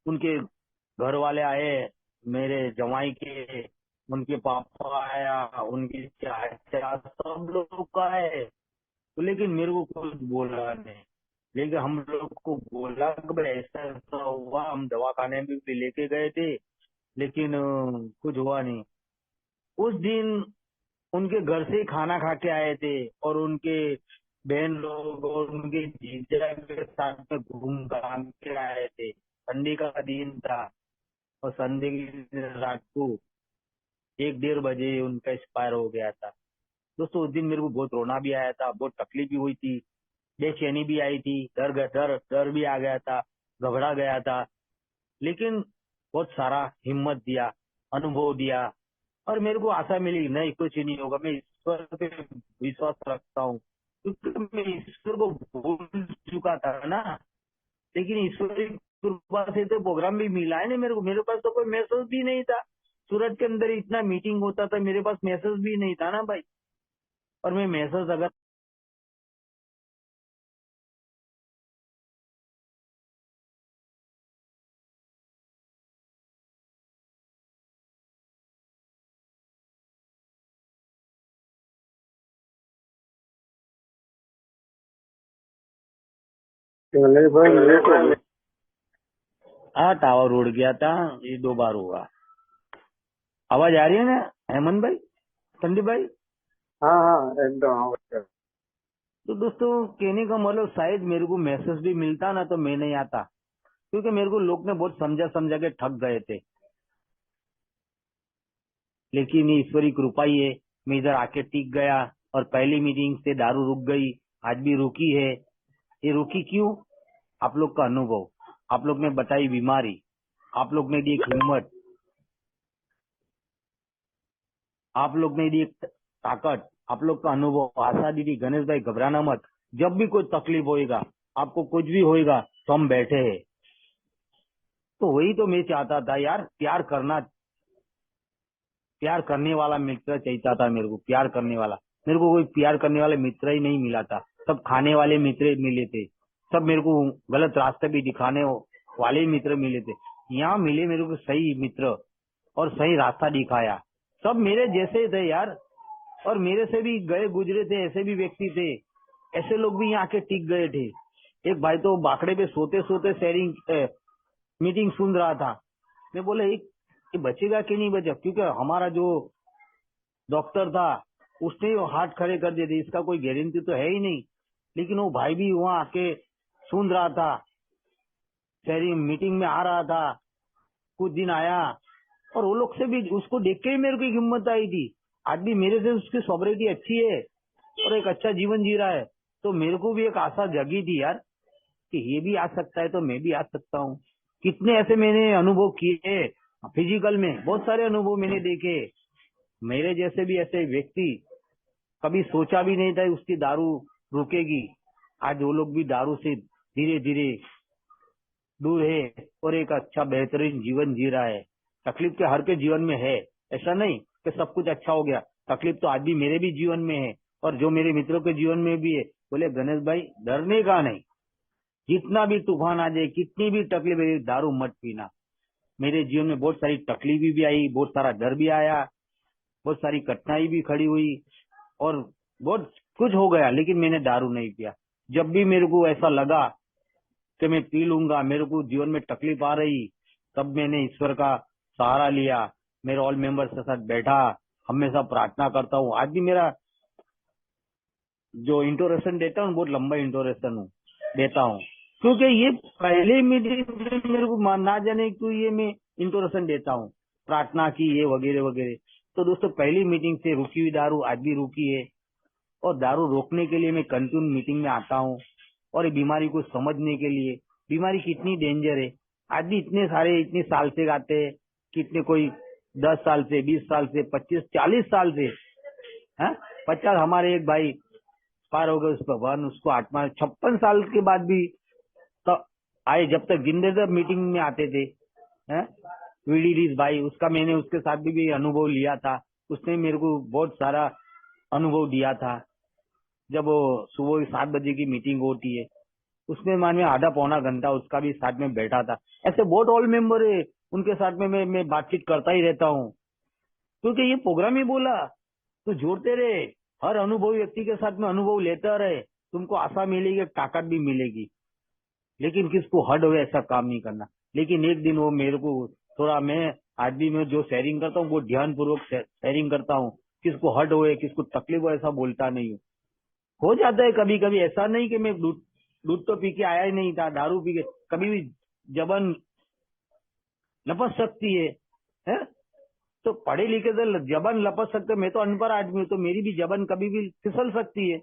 उनके घर वाले आए, मेरे जवाई के, उनके पापा आया, उनकी चाचा, सब लोग का है, तो लेकिन मेरे को कुछ बोला नहीं। लेकिन हम लोग को बोला कि भाई ऐसा ऐसा हुआ, हम दवाखाने में भी लेके गए थे, लेकिन कुछ हुआ नहीं। उस दिन उनके घर से ही खाना खा के आए थे, और उनके बहन लोग और उनके जीजा के साथ में घूम घाम के आए थे। संडे का दिन था, और संडे की रात को 1-1:30 बजे उनका एक्सपायर हो गया था। दोस्तों उस दिन मेरे को बहुत रोना भी आया था, बहुत तकलीफ भी हुई थी, बेचैनी भी आई थी, डर डर डर भी आ गया था, घबरा गया था। लेकिन बहुत सारा हिम्मत दिया, अनुभव दिया, और मेरे को आशा मिली नहीं कुछ नहीं होगा। मैं ईश्वर पे विश्वास रखता हूँ, क्योंकि मैं ईश्वर को भूल चुका था ना। लेकिन ईश्वर की कृपा से तो प्रोग्राम भी मिला है ना मेरे को। मेरे पास तो कोई मैसेज भी नहीं था, सूरत के अंदर इतना मीटिंग होता था, मेरे पास मैसेज भी नहीं था ना भाई। और मैं मैसेज अगर नहीं भाई लेट हो गया। हाँ टावर उड़ गया था, ये 2 बार हुआ। आवाज आ रही है ना हेमंत भाई, संदीप भाई? हाँ हाँ एकदम हाँ भैया। तो दोस्तों कहने का मतलब शायद मेरे को मैसेज भी मिलता ना तो मैं नहीं आता, क्योंकि मेरे को लोग ने बहुत समझा समझा के थक गए थे। लेकिन ये ईश्वरी कृपा ही है, मैं इधर आके टिक गया और पहली मीटिंग से दारू रुक गई, आज भी रुकी है। ये रुकी क्यों? आप लोग का अनुभव, आप लोग ने बताई बीमारी, आप लोग ने दी एक हिम्मत, आप लोग ने दी एक ताकत, आप लोग का अनुभव, आशा दीदी, गणेश भाई, घबराना मत। जब भी कोई तकलीफ होएगा, आपको कुछ भी होएगा तो हम बैठे हैं। तो वही तो मैं चाहता था यार, प्यार करना, प्यार करने वाला मित्र चाहिए था मेरे को, प्यार करने वाला। मेरे को कोई प्यार करने वाला मित्र ही नहीं मिला था, सब खाने वाले मित्र मिले थे, सब मेरे को गलत रास्ते भी दिखाने वाले ही मित्र मिले थे। यहाँ मिले मेरे को सही मित्र और सही रास्ता दिखाया, सब मेरे जैसे थे यार। और मेरे से भी गए गुजरे थे ऐसे भी व्यक्ति थे, ऐसे लोग भी यहाँ आके टिक गए थे। एक भाई तो बाकड़े पे सोते सोते शेयरिंग मीटिंग सुन रहा था। मैं बोले ये बचेगा कि नहीं बचा, क्योंकि हमारा जो डॉक्टर था उसने ही हाथ खड़े कर दिए थे, इसका कोई गारंटी तो है ही नहीं। लेकिन वो भाई भी वहाँ आके सुन रहा था, शेयरिंग मीटिंग में आ रहा था, कुछ दिन आया। और वो लोग से भी उसको देख के ही मेरे को एक हिम्मत आई थी, आज भी मेरे से उसकी सोबरिटी अच्छी है और एक अच्छा जीवन जी रहा है। तो मेरे को भी एक आशा जगी थी यार कि ये भी आ सकता है तो मैं भी आ सकता हूँ। कितने ऐसे मैंने अनुभव किए, फिजिकल में बहुत सारे अनुभव मैंने देखे। मेरे जैसे भी ऐसे व्यक्ति, कभी सोचा भी नहीं था उसकी दारू रुकेगी, आज वो लोग भी दारू से धीरे धीरे दूर है और एक अच्छा बेहतरीन जीवन जी रहा है। तकलीफ के हर के जीवन में है, ऐसा नहीं कि सब कुछ अच्छा हो गया, तकलीफ तो आज भी मेरे भी जीवन में है और जो मेरे मित्रों के जीवन में भी है। बोले गणेश भाई डरने का नहीं, जितना भी तूफान आ जाए, कितनी भी तकलीफ है, दारू मत पीना। मेरे जीवन में बहुत सारी तकलीफ भी आई, बहुत सारा डर भी आया, बहुत सारी कठिनाई भी खड़ी हुई और बहुत कुछ हो गया, लेकिन मैंने दारू नहीं पिया। जब भी मेरे को ऐसा लगा कि मैं पी लूंगा, मेरे को जीवन में तकलीफ आ रही, तब मैंने ईश्वर का सहारा लिया, मेरे ऑल मेंबर्स के साथ बैठा, हमेशा प्रार्थना करता हूँ। आज भी मेरा जो इंटोरेशन देता हूँ बहुत लंबा इंटोरेशन देता हूँ, क्योंकि ये पहले मीटिंग मेरे को ना जाने क्यों ये मैं इंटोरेशन देता हूँ, प्रार्थना की ये वगैरह वगैरह। तो दोस्तों पहली मीटिंग से रुकी हुई दारू आज भी रुकी है और दारू रोकने के लिए मैं कंटिन्यू मीटिंग में आता हूँ और ये बीमारी को समझने के लिए, बीमारी कितनी डेंजर है। आज भी इतने सारे इतने साल से गाते हैं, कितने कोई 10 साल से, 20 साल से, 25 40 साल से, है 50। हमारे एक भाई पार हो गए, उस भगवान उसको आत्मा 56 साल के बाद भी तो आए, जब तक जिंदे थे मीटिंग में आते थे। हैं वीडीडीज भाई, उसका मैंने उसके साथ भी अनुभव लिया था, उसने मेरे को बहुत सारा अनुभव दिया था। जब वो सुबह 7 बजे की मीटिंग होती है, उसमें मान में आधा पौना घंटा उसका भी साथ में बैठा था। ऐसे बहुत ऑल मेंबर है, उनके साथ में मैं बातचीत करता ही रहता हूँ, क्योंकि ये प्रोग्राम ही बोला तो जोड़ते रहे, हर अनुभवी व्यक्ति के साथ में अनुभव लेता रहे, तुमको आशा मिलेगी, ताकत भी मिलेगी। लेकिन किसको हट हो ऐसा काम नहीं करना। लेकिन एक दिन वो मेरे को थोड़ा, मैं आज भी मैं जो शेयरिंग करता हूँ वो ध्यान पूर्वक शेयरिंग करता हूँ, किसको हट हो किसको तकलीफ हो ऐसा बोलता नहीं हूँ। हो जाता है कभी कभी, ऐसा नहीं कि मैं दूध दूध तो पी के आया ही नहीं था, दारू पी के कभी भी जबन लपस सकती है? तो पढ़े लिखे से जबन लपस सकते, मैं तो अनपढ़ आदमी हूँ तो मेरी भी जबन कभी भी फिसल सकती है।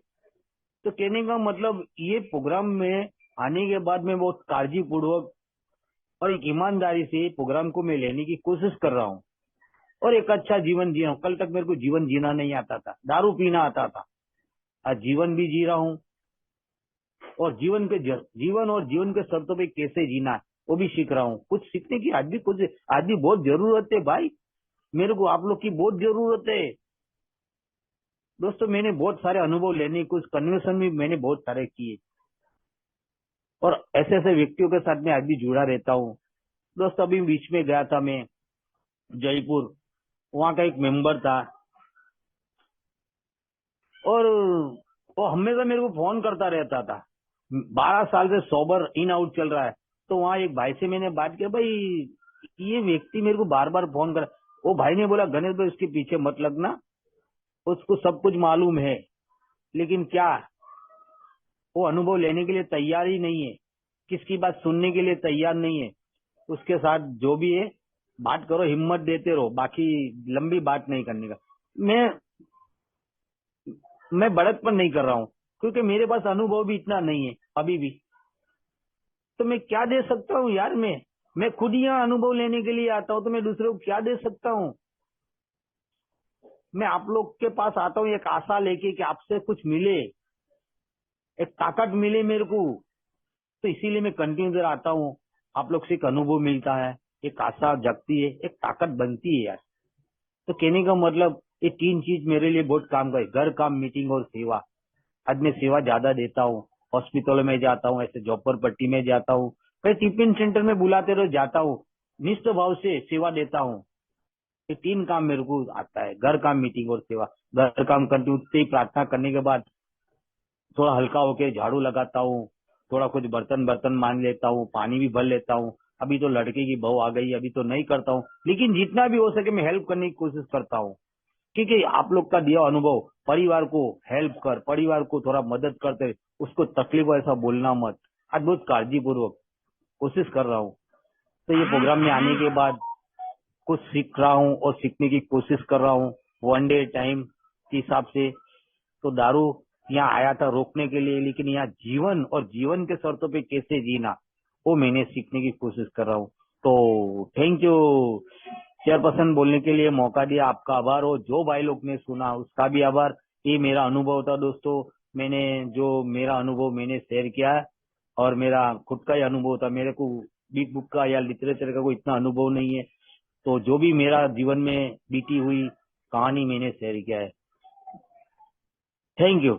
तो कहने का मतलब ये प्रोग्राम में आने के बाद मैं बहुत काळजी पूर्वक और एक ईमानदारी से प्रोग्राम को मैं लेने की कोशिश कर रहा हूँ और एक अच्छा जीवन जी रहा हूँ। कल तक मेरे को जीवन जीना नहीं आता था, दारू पीना आता था, आज जीवन भी जी रहा हूँ और जीवन और जीवन के शर्तों पे कैसे जीना है वो भी सीख रहा हूँ। कुछ सीखने की आज भी बहुत जरूरत है भाई, मेरे को आप लोग की बहुत जरूरत है। दोस्तों मैंने बहुत सारे अनुभव लेने, कुछ कन्वेंशन भी मैंने बहुत सारे किए और ऐसे ऐसे व्यक्तियों के साथ में आज भी जुड़ा रहता हूँ। दोस्तों अभी बीच में गया था मैं जयपुर, वहाँ का एक मेंबर था और वो हमेशा मेरे को फोन करता रहता था 12 साल से सोबर इन आउट चल रहा है। तो वहाँ एक भाई से मैंने बात की, भाई ये व्यक्ति मेरे को बार बार फोन कर, वो भाई ने बोला गणेश भाई उसके पीछे मत लगना, उसको सब कुछ मालूम है, लेकिन क्या वो अनुभव लेने के लिए तैयार ही नहीं है, किसकी बात सुनने के लिए तैयार नहीं है। उसके साथ जो भी है बात करो, हिम्मत देते रहो, बाकी लंबी बात नहीं करने का। मैं बढ़तपन नहीं कर रहा हूँ, क्योंकि मेरे पास अनुभव भी इतना नहीं है अभी भी। तो मैं क्या दे सकता हूँ यार? मैं खुद यहाँ अनुभव लेने के लिए आता हूँ, तो मैं दूसरे को क्या दे सकता हूँ? मैं आप लोग के पास आता हूँ एक आशा लेके कि आपसे कुछ मिले, एक ताकत मिले मेरे को। तो इसीलिए मैं कंटिन्यू देर आता हूँ। आप लोग से एक अनुभव मिलता है, एक आशा जगती है, एक ताकत बनती है यार। तो कहने का मतलब ये 3 चीज मेरे लिए बहुत काम का है: घर, काम, मीटिंग और सेवा। आज मैं सेवा ज्यादा देता हूँ, हॉस्पिटल में जाता हूँ, ऐसे जॉब पर पट्टी में जाता हूँ, कहीं टिफिन सेंटर में बुलाते रहो जाता हूँ, निष्ठ भाव से सेवा देता हूँ। ये 3 काम मेरे को आता है: घर, काम, मीटिंग और सेवा। घर काम करते उठते ही प्रार्थना करने के बाद थोड़ा हल्का होके झाड़ू लगाता हूँ, थोड़ा कुछ बर्तन बर्तन मान लेता हूँ, पानी भी भर लेता हूँ। अभी तो लड़के की बहू आ गई, अभी तो नहीं करता हूँ, लेकिन जितना भी हो सके मैं हेल्प करने की कोशिश करता हूँ। क्योंकि आप लोग का दिया अनुभव, परिवार को हेल्प कर, परिवार को थोड़ा मदद करते, उसको तकलीफ हो ऐसा बोलना मत। आज बहुत काळजीपूर्वक कोशिश कर रहा हूँ। तो ये प्रोग्राम में आने के बाद कुछ सीख रहा हूँ और सीखने की कोशिश कर रहा हूँ, 1 डे टाइम के हिसाब से। तो दारू यहाँ आया था रोकने के लिए, लेकिन यहाँ जीवन और जीवन के शर्तों पे कैसे जीना वो मैंने सीखने की कोशिश कर रहा हूँ। तो थैंक यू चेयरपर्सन बोलने के लिए मौका दिया, आपका आभार। और जो भाई लोग ने सुना उसका भी आभार। ये मेरा अनुभव था दोस्तों, मैंने जो मेरा अनुभव मैंने शेयर किया है, और मेरा खुद का ही अनुभव था। मेरे को बिग बुक का या लिटरेचर का कोई इतना अनुभव नहीं है, तो जो भी मेरा जीवन में बीती हुई कहानी मैंने शेयर किया है। Thank you.